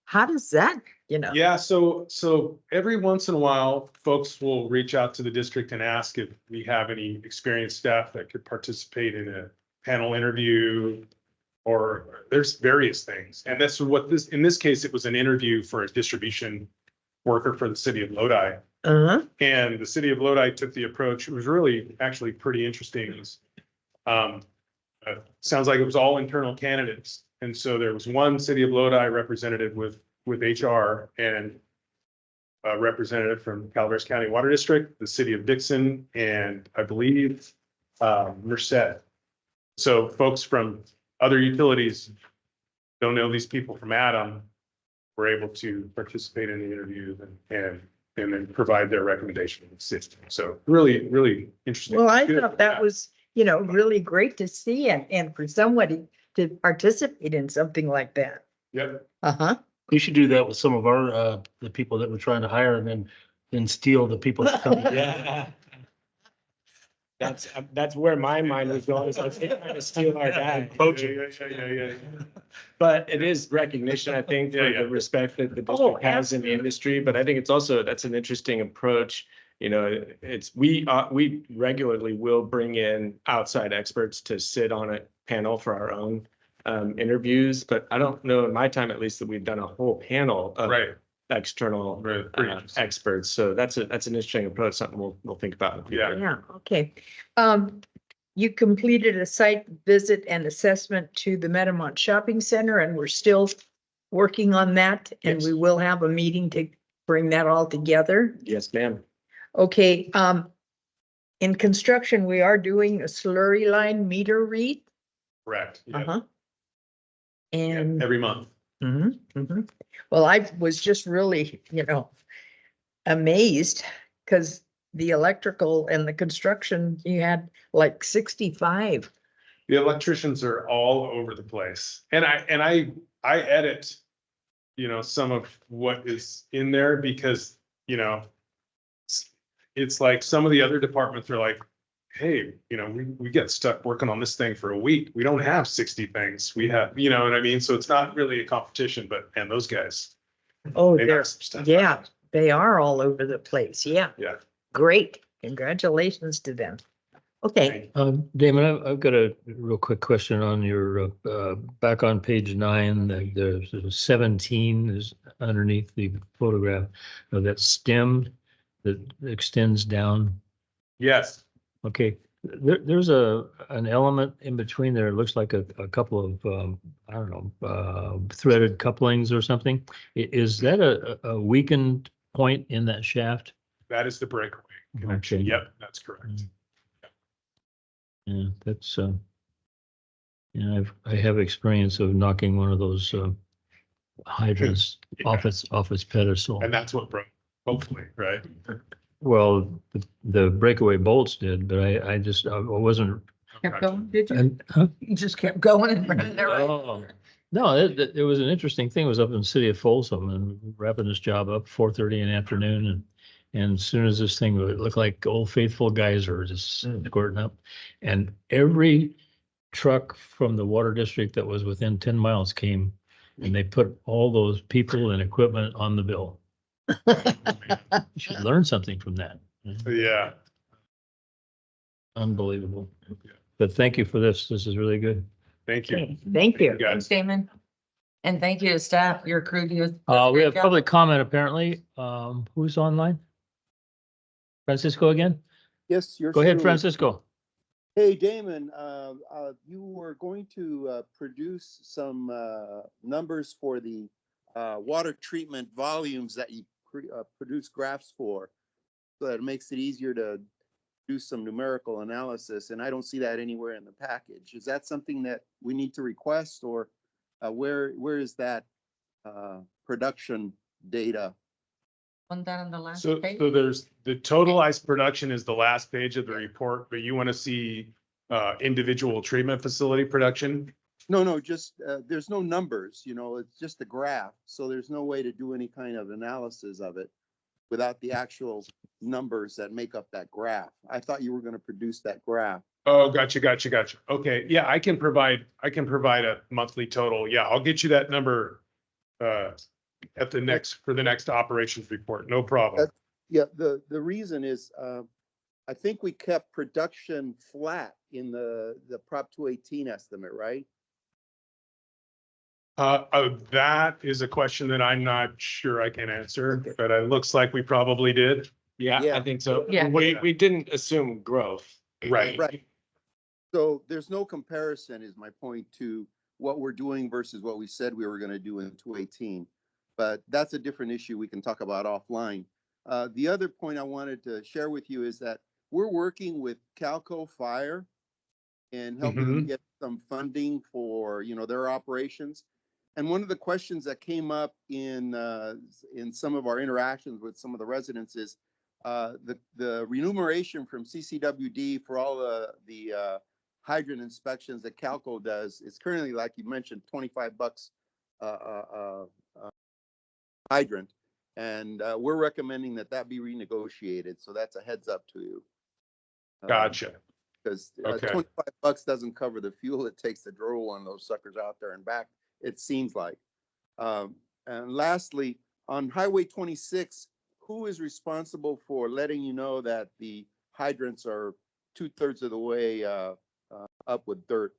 How does that, yeah. So every once in a while, folks will reach out to the district and ask if we have any experienced staff that could participate in a panel interview. Or there's various things. And that's what in this case, it was an interview for a distribution worker for the city of Lodi. Uh-huh. And the city of Lodi took the approach. It was really actually pretty interesting. It was, sounds like it was all internal candidates. And so there was one city of Lodi representative with HR and a representative from Calaveras County Water District, the city of Dixon, and I believe Merced. So folks from other utilities don't know these people from Adam were able to participate in the interviews and then provide their recommendation to the system. So really, really interesting. Well, I Good. thought that was, really great to see and for somebody to participate in something like that. Yep. Uh-huh. We should do that with some of our, the people that we're trying to hire and then steal the people that come. Yeah. That's where my mind was going. So I was trying to steal our guy. Yeah. But it is recognition, I think, for Yeah. the respect that the Oh, district has in the industry. But I think it's also, that's an interesting approach. It's, we regularly will bring in outside experts to sit on a panel for our own interviews. But I don't know, in my time at least, that we've done a whole panel of Right. external Right. Pretty interesting. experts. So that's an interesting approach, something we'll think about. in the future. Yeah. Yeah, okay. You completed a site visit and assessment to the Metamont Shopping Center and we're still working on that. And Yes. we will have a meeting to bring that all together. Yes, ma'am. Okay, in construction, we are doing a slurry line meter read. Correct. Yeah. Uh-huh. Yeah. And Every month. well, I was just really, amazed because the electrical and the construction, you had like 65. The electricians are all over the place. And I edit, some of what is in there because, it's like some of the other departments are like, hey, we get stuck working on this thing for a week. We don't have 60 things. We have, you know what I mean? So it's not really a competition, but and those guys. Oh, they they're, got some stuff. yeah, they are all over the place. Yeah. Yeah. Great. Congratulations to them. Okay. Damon, I've got a real quick question on your, back on page 9, the 17 is underneath the photograph of that stem that extends down. Yes. Okay, there's an element in between there. It looks like a couple of, I don't know, threaded couplings or something. Is that a weakened point in that shaft? That is the breakaway connection. Okay. Yep, that's correct. Yeah, that's, I have experience of knocking one of those hydrants Yeah. off its pedestal. And that's what broke, hopefully, right? Well, the breakaway bolts did, but I wasn't. Kept going, did you? And, huh? You just kept going and running there. Oh, no, it was an interesting thing. It was up in the city of Folsom and wrapping this job up 4:30 in the afternoon. And as soon as this thing would look like Old Faithful geyser just squirting up. And every truck from the water district that was within 10 miles came and they put all those people and equipment on the bill. You should learn something from that. Yeah. Unbelievable. But thank you for this. This is really good. Thank you. Okay, thank you. guys. Thanks, Damon. And thank you to staff, your crew. We have public comment apparently. Who's online? Francisco again? Yes, you're. Go ahead, Francisco. Hey, Damon, you were going to produce some numbers for the water treatment volumes that you produce graphs for. So that it makes it easier to do some numerical analysis, and I don't see that anywhere in the package. Is that something that we need to request, or where is that production data? On that on the last So, page? so there's the totalized production is the last page of the report, but you want to see individual treatment facility production? No, just there's no numbers, it's just a graph. So there's no way to do any kind of analysis of it without the actual numbers that make up that graph. I thought you were going to produce that graph. Oh, gotcha. Okay, yeah, I can provide a monthly total. Yeah, I'll get you that number at for the next operations report. No problem. Yeah, the reason is, I think we kept production flat in the Prop 218 estimate, right? That is a question that I'm not sure I can answer, but it looks like we probably did. Yeah, Yeah. I think so. Yeah. We didn't assume growth. Right. Right. So there's no comparison, is my point, to what we're doing versus what we said we were going to do in 218. But that's a different issue we can talk about offline. The other point I wanted to share with you is that we're working with Calco Fire and helping them get some funding for, their operations. And one of the questions that came up in some of our interactions with some of the residents is the remuneration from CCWD for all the hydrant inspections that Calco does is currently, like you mentioned, $25 hydrant, and we're recommending that be renegotiated. So that's a heads up to you. Gotcha. Because Okay. $25 doesn't cover the fuel it takes to drill one of those suckers out there and back, it seems like. And lastly, on Highway 26, who is responsible for letting you know that the hydrants are 2/3 of the way up with dirt?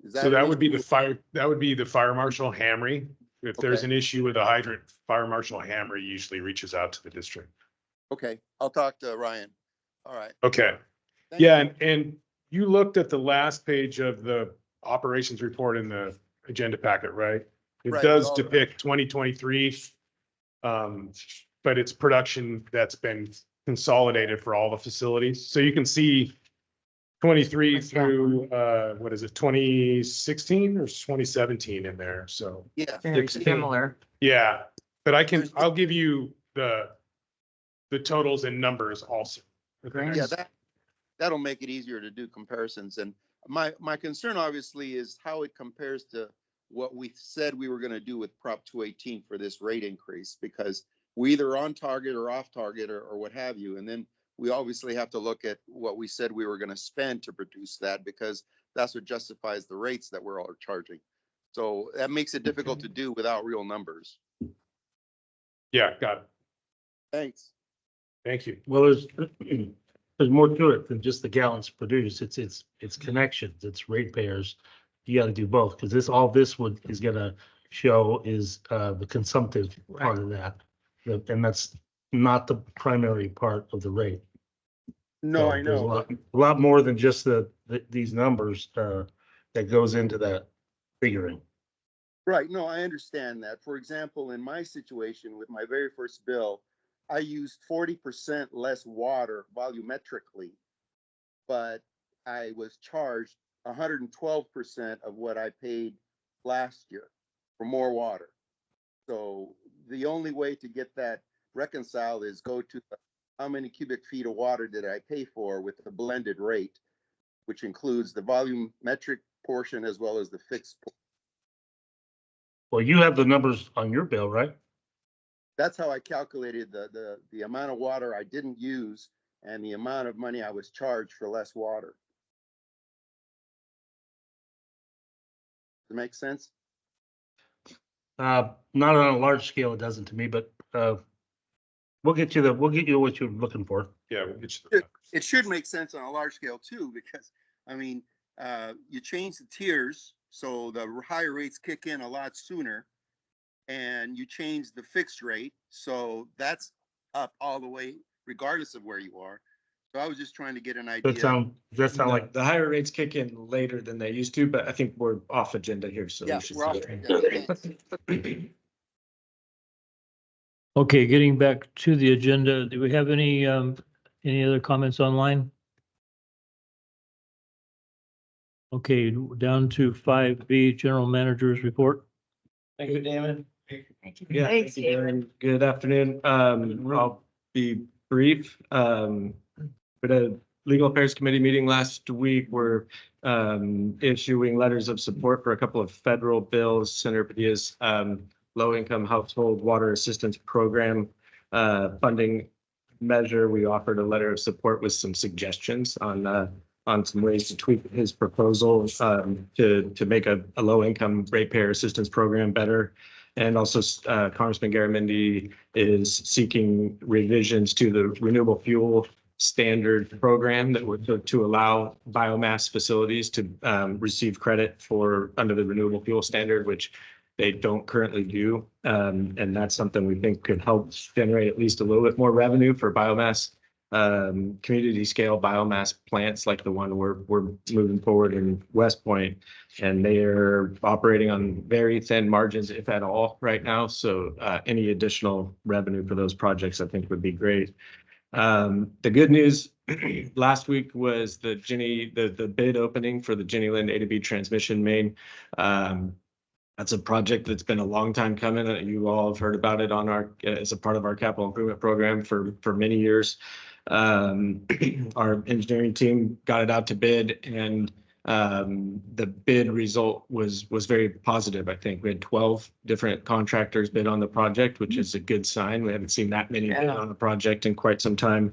So that would be the fire marshal Hamry. If there's Okay. an issue with a hydrant, fire marshal Hamry usually reaches out to the district. Okay, I'll talk to Ryan. All right. Okay. Thank Yeah, you. and you looked at the last page of the operations report in the agenda packet, right? It Right, does all right. depict 2023. But it's production that's been consolidated for all the facilities. So you can see 23 through, what is it, 2016 or 2017 in there. So, Yeah. Very 16. similar. yeah, but I'll give you the totals and numbers also. Great. Yeah, that'll make it easier to do comparisons. And my concern obviously is how it compares to what we said we were going to do with Prop 218 for this rate increase, because we either on target or off target or what have you. And then we obviously have to look at what we said we were going to spend to produce that, because that's what justifies the rates that we're all charging. So that makes it difficult to do without real numbers. Yeah, got it. Thanks. Thank you. Well, there's more to it than just the gallons produced. It's connections, it's ratepayers. You got to do both, because all this is gonna show is the consumptive part of that. And that's not the primary part of the rate. No, So I there's know. a lot more than just these numbers that goes into that figuring. Right. No, I understand that. For example, in my situation with my very first bill, I used 40% less water volumetrically, but I was charged 112% of what I paid last year for more water. So the only way to get that reconciled is go to how many cubic feet of water did I pay for with the blended rate, which includes the volumetric portion as well as the fixed portion. Well, you have the numbers on your bill, right? That's how I calculated the amount of water I didn't use and the amount of money I was charged for less water. Does that make sense? Not on a large scale, it doesn't to me, but we'll get you what you're looking for. Yeah, we'll get you the numbers. It should make sense on a large scale too, because you change the tiers, so the higher rates kick in a lot sooner, and you change the fixed rate, so that's up all the way regardless of where you are. So I was just trying to get an Does idea. that sound like, The higher rates kick in later than they used to, but I think we're off agenda here, so. Yeah, we should. we're off. Yeah, thanks. Okay, getting back to the agenda, do we have any other comments online? Okay, down to 5B, General Manager's Report. Thank you, Damon. Yeah, Thanks, thank you, Darren. Good afternoon. I'll be brief. But a Legal Affairs Committee meeting last week, we're issuing letters of support for a couple of federal bills. Senator Padilla's low-income household water assistance program funding measure. We offered a letter of support with some suggestions on some ways to tweak his proposal to make a low-income ratepayer assistance program better. And also Congressman Garamendi is seeking revisions to the renewable fuel standard program that would to allow biomass facilities to receive credit for under the renewable fuel standard, which they don't currently do. And that's something we think could help generate at least a little bit more revenue for biomass, community scale biomass plants like the one we're moving forward in West Point. And they are operating on very thin margins, if at all, right now. So any additional revenue for those projects, I think would be great. The good news last week was the bid opening for the Jenny Lind A to B transmission main. That's a project that's been a long time coming. You all have heard about it on as a part of our capital improvement program for many years. Our engineering team got it out to bid, and the bid result was very positive. I think we had 12 different contractors bid on the project, which is a good sign. We haven't seen that many bid on a project in quite some time.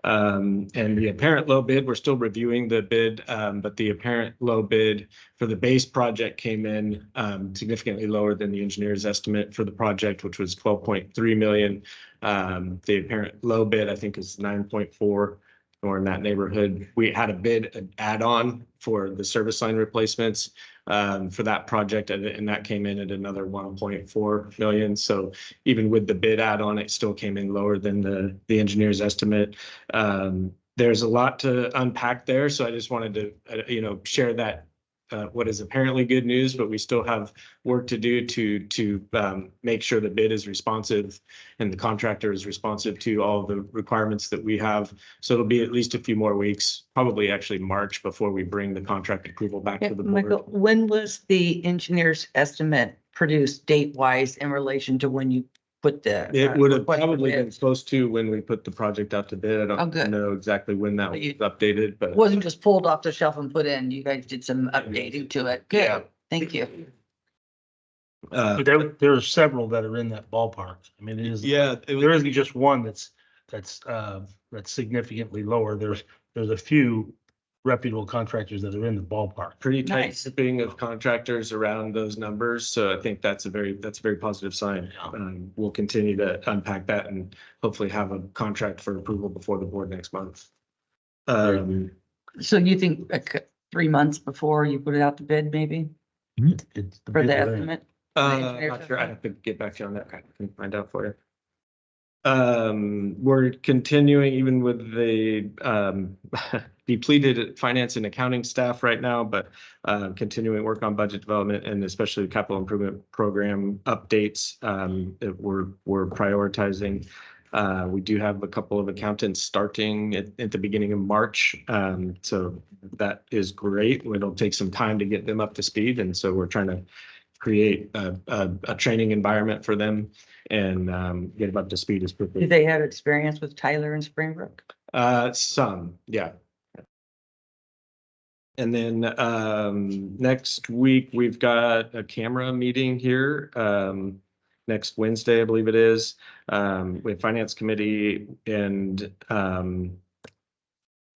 And the apparent low bid, we're still reviewing the bid, but the apparent low bid for the base project came in significantly lower than the engineer's estimate for the project, which was 12.3 million. The apparent low bid, I think, is 9.4 or in that neighborhood. We had a bid an add-on for the service line replacements for that project, and that came in at another 1.4 million. So even with the bid add-on, it still came in lower than the engineer's estimate. There's a lot to unpack there, so I just wanted to share that what is apparently good news, but we still have work to do to make sure the bid is responsive and the contractor is responsive to all the requirements that we have. So it'll be at least a few more weeks, probably actually March, before we bring the contract approval back to the Michael, board. when was the engineer's estimate produced date-wise in relation to when you put the? It would have request for probably been bids? close to when we put the project out to bid. I Oh, good. don't know exactly when that But was you- updated, but. It wasn't just pulled off the shelf and put in. You guys did some updating to it. Yeah. Good. Thank you. but there are several that are in that ballpark. I mean, it is. Yeah, it There was, isn't just one that's significantly lower. There's a few reputable contractors that are in the ballpark. pretty tight Nice. shipping of contractors around those numbers. So I think that's a very positive sign. We'll continue to unpack that and hopefully have a contract for approval before the board next month. So you think 3 months before you put it out to bid, maybe, It's for bids the are in. estimate? Not sure. I have to get back to you on that. I can find out for you. We're continuing even with the depleted finance and accounting staff right now, but continuing work on budget development and especially capital improvement program updates that we're prioritizing. We do have a couple of accountants starting at the beginning of March. So that is great. It'll take some time to get them up to speed. And so we're trying to create a training environment for them and get them up to speed as Do quickly. they have experience with Tyler and Springbrook? Some, yeah. And then next week, we've got a camera meeting here. Next Wednesday, I believe it is, with Finance Committee and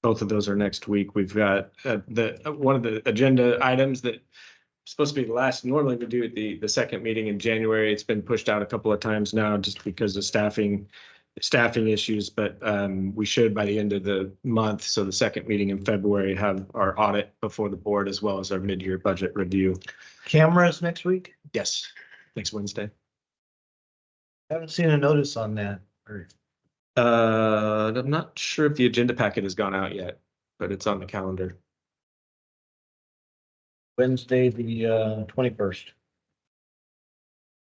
both of those are next week. We've got one of the agenda items that supposed to be the last. Normally we do the second meeting in January. It's been pushed out a couple of times now just because of staffing issues, but we should by the end of the month. So the second meeting in February have our audit before the board as well as our mid-year budget review. Cameras next week? Yes, next Wednesday. Haven't seen a notice on that. Or I'm not sure if the agenda packet has gone out yet, but it's on the calendar. Wednesday, the 21st.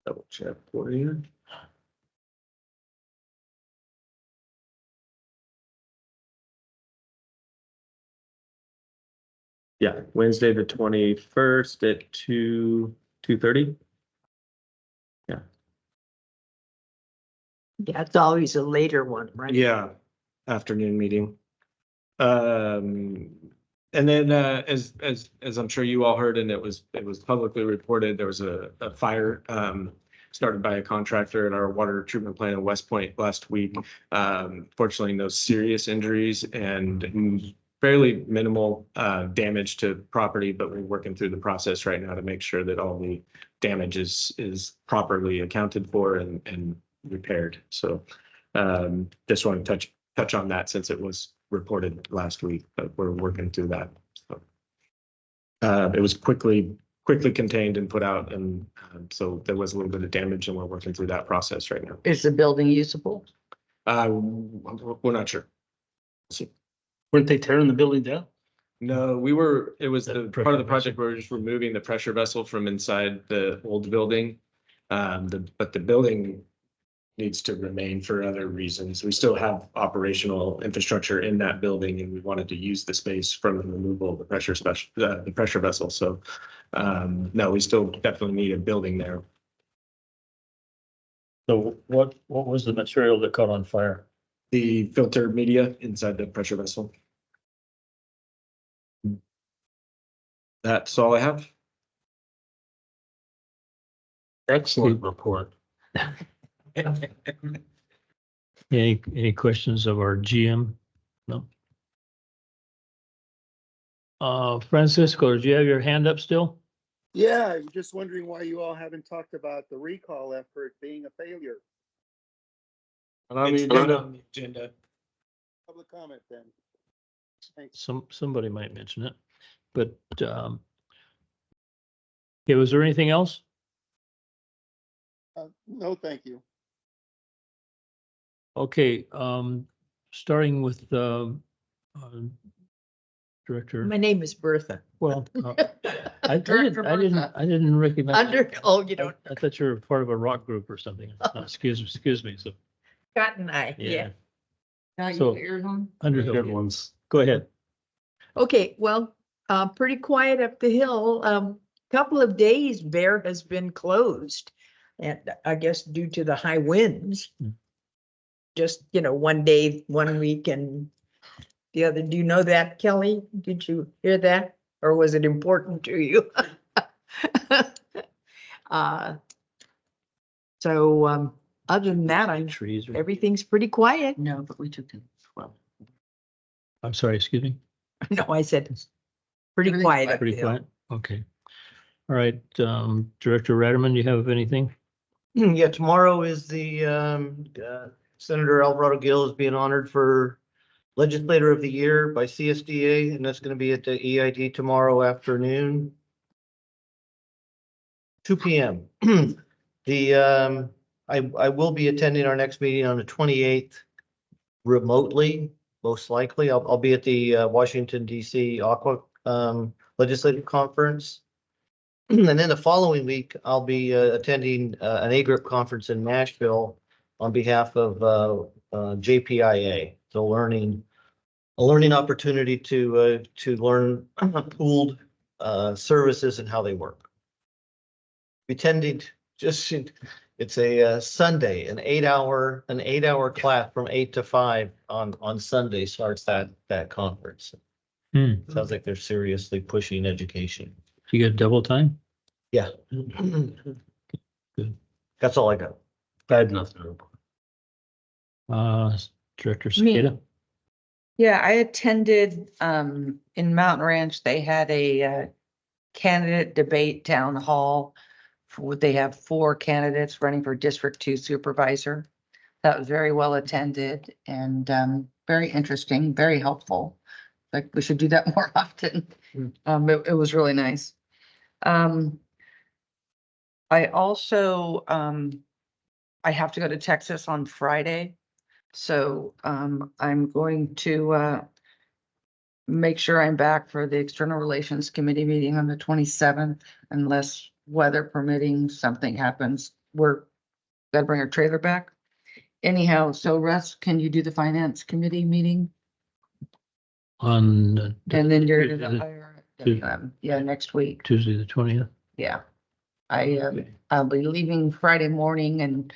Double check for you. Yeah, Wednesday, the 21st at 2:30. Yeah, it's always a later one, right? Yeah, afternoon meeting. And then, as I'm sure you all heard, and it was publicly reported, there was a fire, started by a contractor at our water treatment plant in West Point last week. Fortunately, no serious injuries and fairly minimal, damage to property, but we're working through the process right now to make sure that all the damage is properly accounted for and repaired. So, just want to touch on that since it was reported last week, but we're working through that. So, it was quickly contained and put out, and so there was a little bit of damage, and we're working through that process right now. Is the building usable? We're not sure. Weren't they tearing the building down? No, it was The the part pressure of the project where we're just removing the pressure vessel from inside the old building. But the building needs to remain for other reasons. We still have operational infrastructure in that building, and we wanted to use the space from the removal of the pressure vessel. So, no, we still definitely need a building there. So what was the material that caught on fire? The filter media inside the pressure vessel. That's all I have. Excellent report. Any questions of our GM? No. Francisco, do you have your hand up still? Yeah, I'm just wondering why you all haven't talked about the recall effort being a failure. It's not on the agenda. Public comment then. Thanks. Somebody might mention it, but, okay, was there anything else? No, thank you. Okay, starting with, Director, My name is Bertha. well, I Director Bertha. didn't recognize. You don't, I thought you were part of a rock group or something. No, excuse me, so, Scott and I, yeah. yeah. Now you So- put yours on? Underhill, Good ones. go ahead. Okay, well, pretty quiet up the hill. Couple of days Bear has been closed. And I guess due to the high winds. Mm. Just, one day, 1 week and the other. Do you know that, Kelly? Did you hear that? Or was it important to you? So, other than that, Trees. everything's pretty quiet. No, but we took it. Well, I'm sorry, excuse me. No, I said it's pretty Everything's quiet up the Pretty hill. quiet. Okay. All right, Director Ratterman, you have anything? Yeah, tomorrow is the Senator Alvarado Gill is being honored for Legislator of the Year by CSDA, and that's going to be at the EID tomorrow afternoon. 2 p.m. I will be attending our next meeting on the 28th remotely, most likely. I'll be at the Washington DC Aqua Legislative Conference. And then the following week, I'll be attending an A-Group conference in Nashville on behalf of JPIA. So a learning opportunity to learn pooled services and how they work. Attending it's a Sunday, an 8-hour class from 8 to 5 on Sunday starts that conference. Sounds like they're seriously pushing education. You get double time? Yeah. Good. That's all I got. I had nothing to report. Director Me. Sakata? yeah, I attended, in Mountain Ranch, they had a, candidate debate town hall. They have 4 candidates running for District 2 supervisor. That was very well attended and, very interesting, very helpful. Like, we should do that more often. It was really nice. I also, I have to go to Texas on Friday So I'm going to make sure I'm back for the External Relations Committee meeting on the 27th, unless weather permitting, something happens. We're gotta bring our trailer back. Anyhow, so Russ, can you do the Finance Committee meeting? On And then you're Tuesday, to the yeah, next week. Tuesday, the 20th. Yeah. I'll be leaving Friday morning and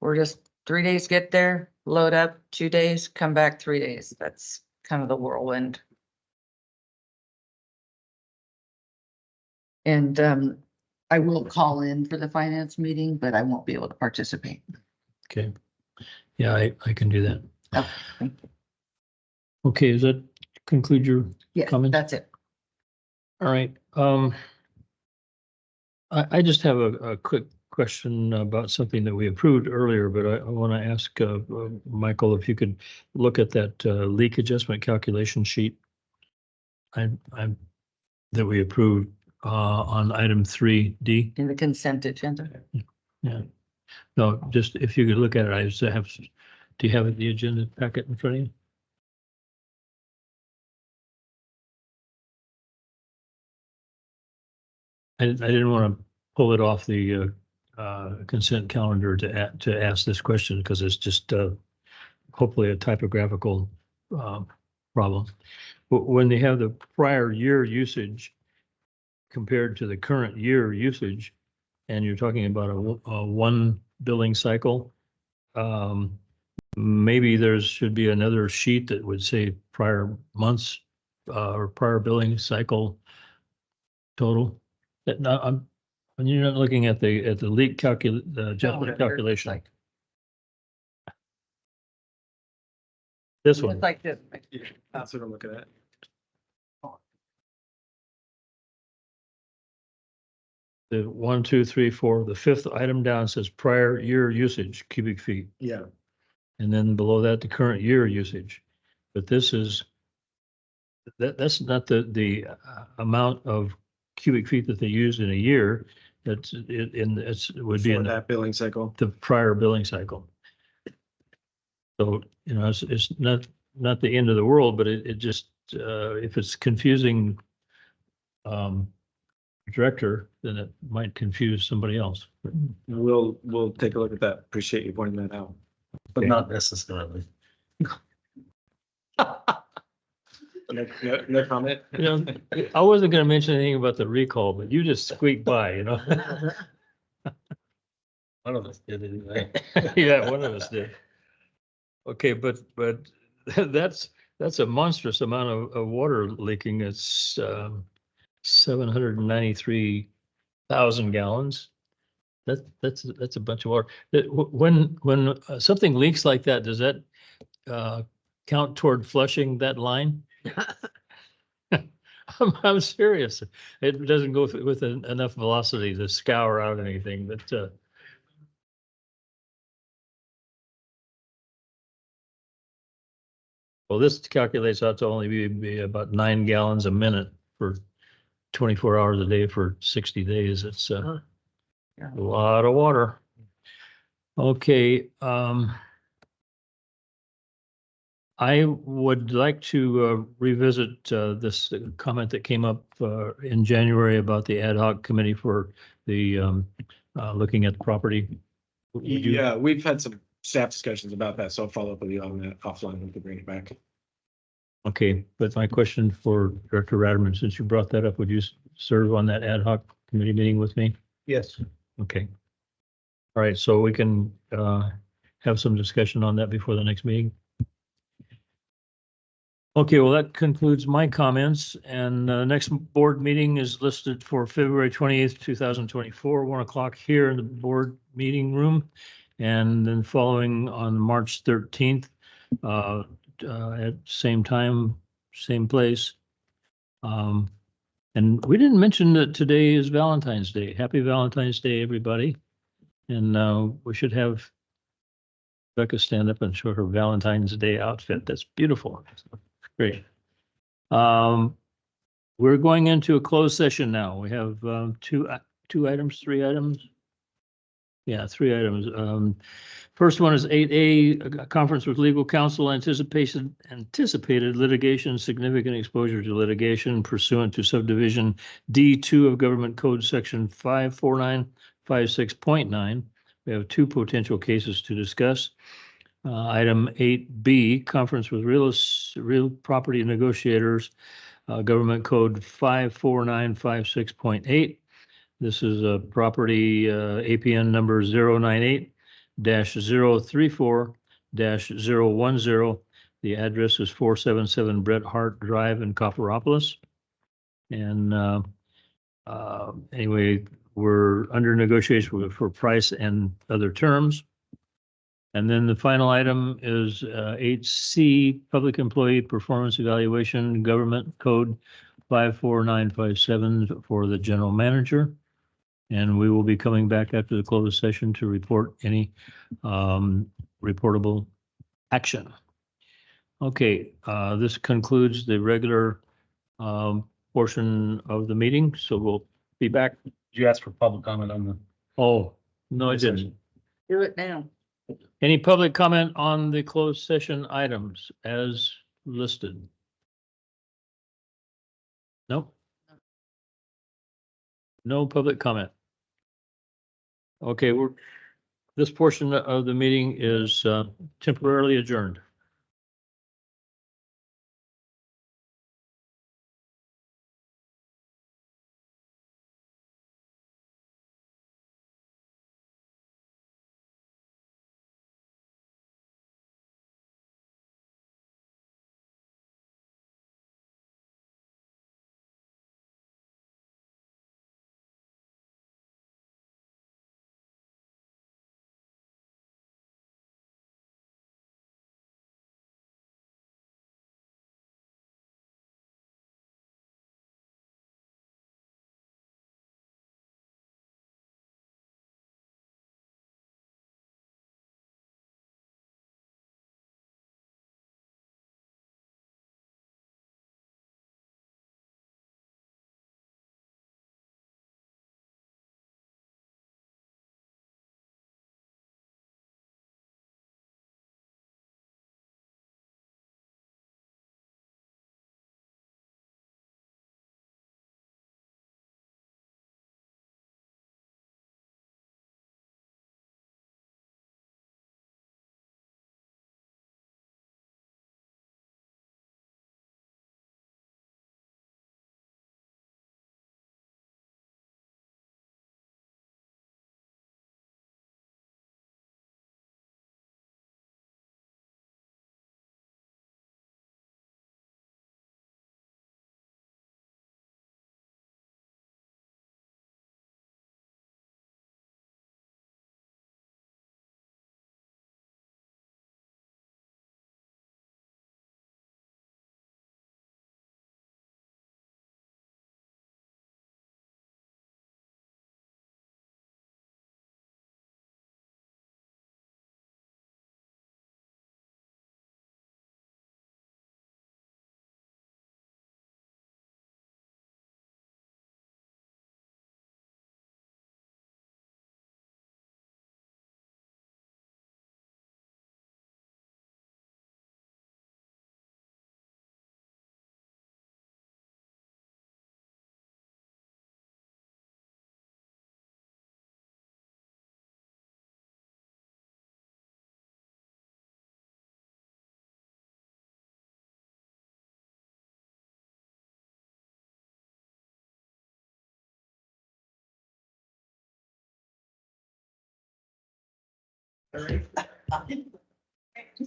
we're just 3 days get there, load up 2 days, come back 3 days. That's kind of the whirlwind. And I will call in for the finance meeting, but I won't be able to participate. Okay. Yeah, I can do that. Okay, thank you. Okay, does that conclude your Yes, comments? that's it. All right. I just have a quick question about something that we approved earlier, but I want to ask Michael if you could look at that leak adjustment calculation sheet. I'm that we approved on item 3D. In the consent agenda. Yeah. No, just if you could look at it, I just have, do you have the agenda packet in front of you? I didn't want to pull it off the consent calendar to ask this question because it's just hopefully a typographical problem. But when they have the prior year usage compared to the current year usage, and you're talking about a one billing cycle, maybe there should be another sheet that would say prior months or prior billing cycle total. That now when you're not looking at the leak the adjustment calculation. Like, This it's one, like this. That's what I'm looking at. the 1, 2, 3, 4, the fifth item down says prior year usage, cubic feet. Yeah. And then below that, the current year usage. But this is, that's not the amount of cubic feet that they use in a year. That's it would be For in that billing cycle. the prior billing cycle. So, it's not the end of the world, but it just, if it's confusing, director, then it might confuse somebody else. We'll take a look at that. Appreciate you pointing that out. But Okay. not necessarily. No comment? I wasn't gonna mention anything about the recall, but you just squeaked by, One of us did anyway. Yeah, one of us did. Okay, but that's a monstrous amount of water leaking. It's 793,000 gallons. That's a bunch of water. When something leaks like that, does that count toward flushing that line? I'm serious. It doesn't go with enough velocity to scour out anything, but well, this calculates out to only be about 9 gallons a minute for 24 hours a day for 60 days. It's a lot of water. Okay, I would like to revisit this comment that came up in January about the ad hoc committee for the looking at the property. Would you- Yeah, we've had some staff discussions about that, so I'll follow up with you on that offline when we bring it back. Okay, but my question for Director Ratterman, since you brought that up, would you serve on that ad hoc committee meeting with me? Yes. Okay. All right, so we can have some discussion on that before the next meeting. Okay, well, that concludes my comments, and next board meeting is listed for February 28th, 2024, 1 o'clock here in the board meeting room. And then following on March 13th, at same time, same place. And we didn't mention that today is Valentine's Day. Happy Valentine's Day, everybody. And we should have Becca stand up and show her Valentine's Day outfit. That's beautiful. Great. We're going into a closed session now. We have 3 items. Yeah, three items. First one is 8A, a conference with legal counsel, anticipated litigation, significant exposure to litigation pursuant to subdivision D2 of Government Code Section 54956.9. We have two potential cases to discuss. Item 8B, conference with real property negotiators, Government Code 54956.8. This is a property APN number 098-034-010. The address is 477 Bret Hart Drive in Copperopolis. And anyway, we're under negotiation for price and other terms. And then the final item is 8C, Public Employee Performance Evaluation, Government Code 54957 for the general manager. And we will be coming back after the closed session to report any reportable action. Okay, this concludes the regular portion of the meeting, so we'll be back. Did you ask for public comment on the? Oh, no, I didn't. Do it now. Any public comment on the closed session items as listed? Nope. No public comment. Okay, this portion of the meeting is temporarily adjourned.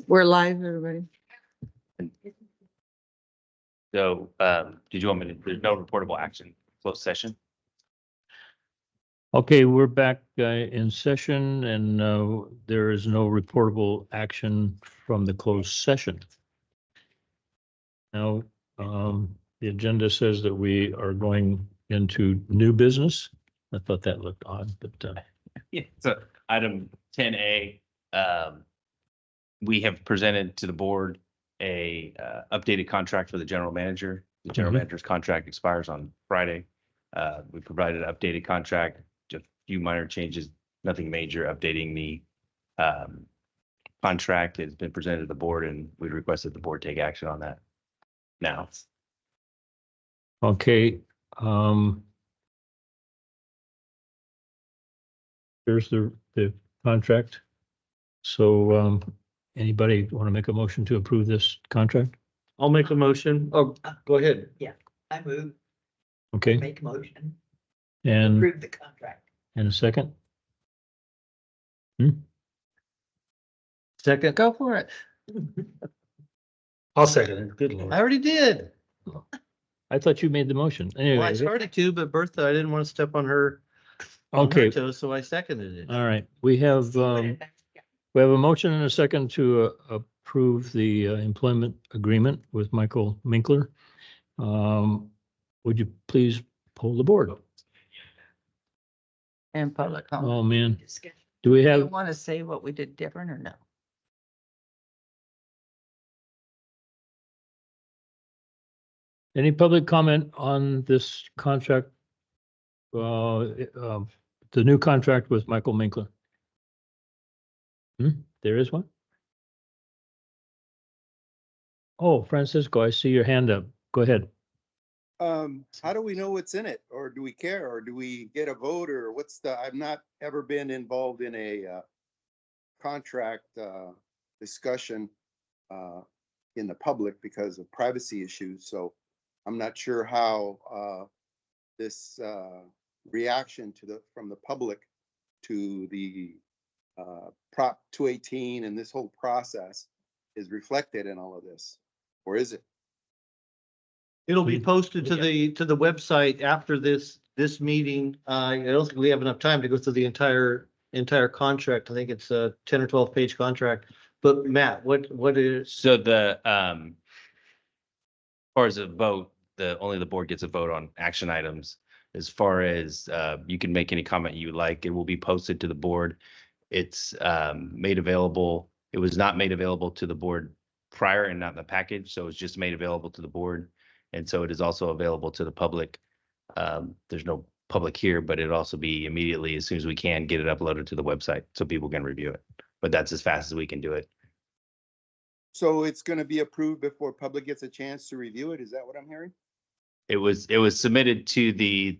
We're live, everybody. So, did you want me to, there's no reportable action, closed session? Okay, we're back in session and there is no reportable action from the closed session. Now, the agenda says that we are going into new business. I thought that looked odd, but Yeah. So item 10A, we have presented to the board a updated contract for the general manager. The general Mhm. manager's contract expires on Friday. We provided an updated contract, just a few minor changes nothing major, updating the contract. It's been presented to the board and we requested the board take action on that now. Okay, here's the contract. So, anybody want to make a motion to approve this contract? I'll make a motion. Oh, go ahead. I move, Okay, make a motion, and, approve the contract. and a second? Second. Go for it. I'll second it. Good I lord. already did. I thought you made the motion. Well, I Anyway, started to, but Bertha, I didn't want to step on her okay, toes, so I seconded it. all right. We have a motion and a second to approve the employment agreement with Michael Minkler. Would you please poll the board? And public Oh, comment. man. Do we Do you have, want to say what we did different or no? any public comment on this contract? The new contract with Michael Minkler? There is one? Oh, Francisco, I see your hand up. Go ahead. How do we know what's in it? Or do we care? Or do we get a vote? Or I've not ever been involved in a contract discussion in the public because of privacy issues. So I'm not sure how this reaction from the public to the Prop 218 and this whole process is reflected in all of this, or is it? It'll be posted to the website after this meeting. I don't think we have enough time to go through the entire contract. I think it's a 10 or 12 page contract. But Matt, what is, So the, as far as a vote, only the board gets a vote on action items. As far as, you can make any comment you like, it will be posted to the board. It's, made available. It was not made available to the board prior and not in the package, so it's just made available to the board. And so it is also available to the public. There's no public here, but it'll also be immediately, as soon as we can, get it uploaded to the website so people can review it. But that's as fast as we can do it. So it's going to be approved before public gets a chance to review it? Is that what I'm hearing? It was submitted to the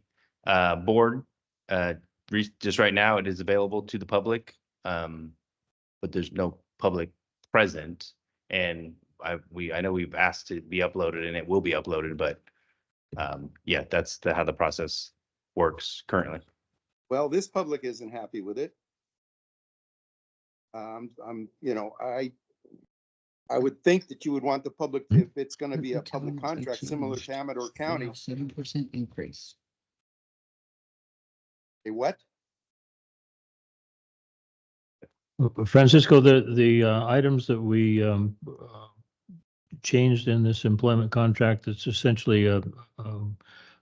board. Just right now, it is available to the public. But there's no public present. And I know we've asked to be uploaded and it will be uploaded, but yeah, that's how the process works currently. Well, this public isn't happy with it. I would think that you would want the public, if it's going to be a public contract similar to Amador County. 7% increase. A what? Francisco, the items that we changed in this employment contract, it's essentially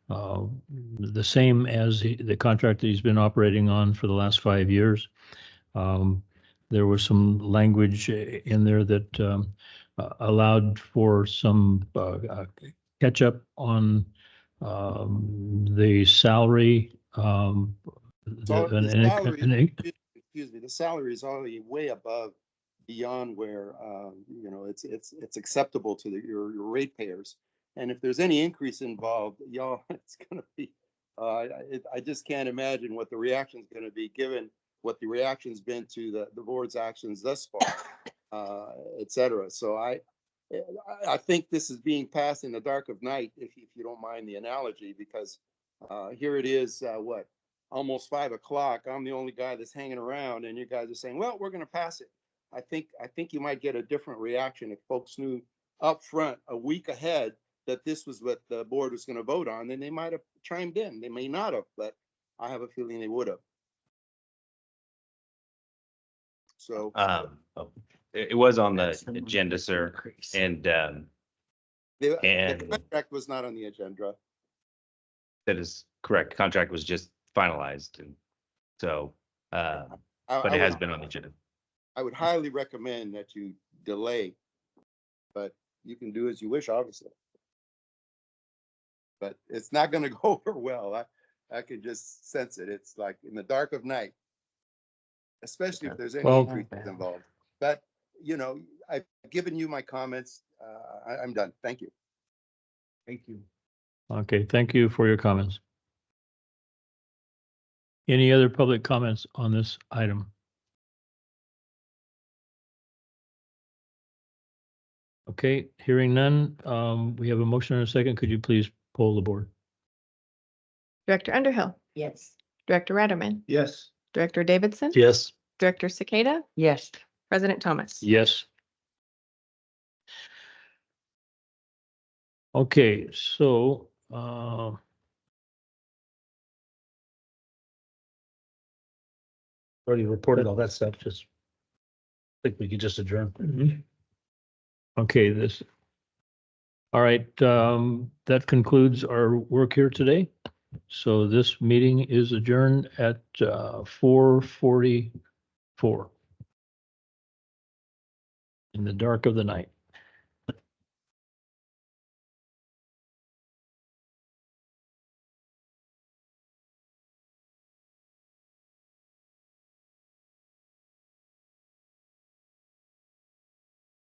the same as the contract that he's been operating on for the last 5 years. There was some language in there that allowed for some catch up on the salary. Excuse me, the salary is already way above, beyond where it's acceptable to your ratepayers. And if there's any increase involved, y'all, it's gonna be I just can't imagine what the reaction is gonna be, given what the reaction's been to the board's actions thus far, et cetera. So I think this is being passed in the dark of night, if you don't mind the analogy, because here it is, almost 5 o'clock. I'm the only guy that's hanging around, and you guys are saying, well, we're going to pass it. I think you might get a different reaction if folks knew up front, a week ahead, that this was what the board was going to vote on. Then they might have chimed in. They may not have, but I have a feeling they would have. So it was on the agenda, sir. And the and contract was not on the agenda. that is correct. Contract was just finalized. And so, but it has been on the agenda. I would highly recommend that you delay, but you can do as you wish, obviously. But it's not going to go over well. I could just sense it. It's like in the dark of night. especially if there's any Well- increases involved. But, you know, I've given you my comments. I'm done. Thank you. Thank you. Okay, thank you for your comments. Any other public comments on this item? Okay, hearing none, we have a motion and a second. Could you please poll the board? Director Underhill, Yes. Director Ratterman, Yes. Director Davidson. Yes. Director Cicada, Yes. President Thomas. Yes. Okay, so, Already reported all that stuff, just. Think we could just adjourn. okay, this. All right, that concludes our work here today. So this meeting is adjourned at 4:44 in the dark of the night.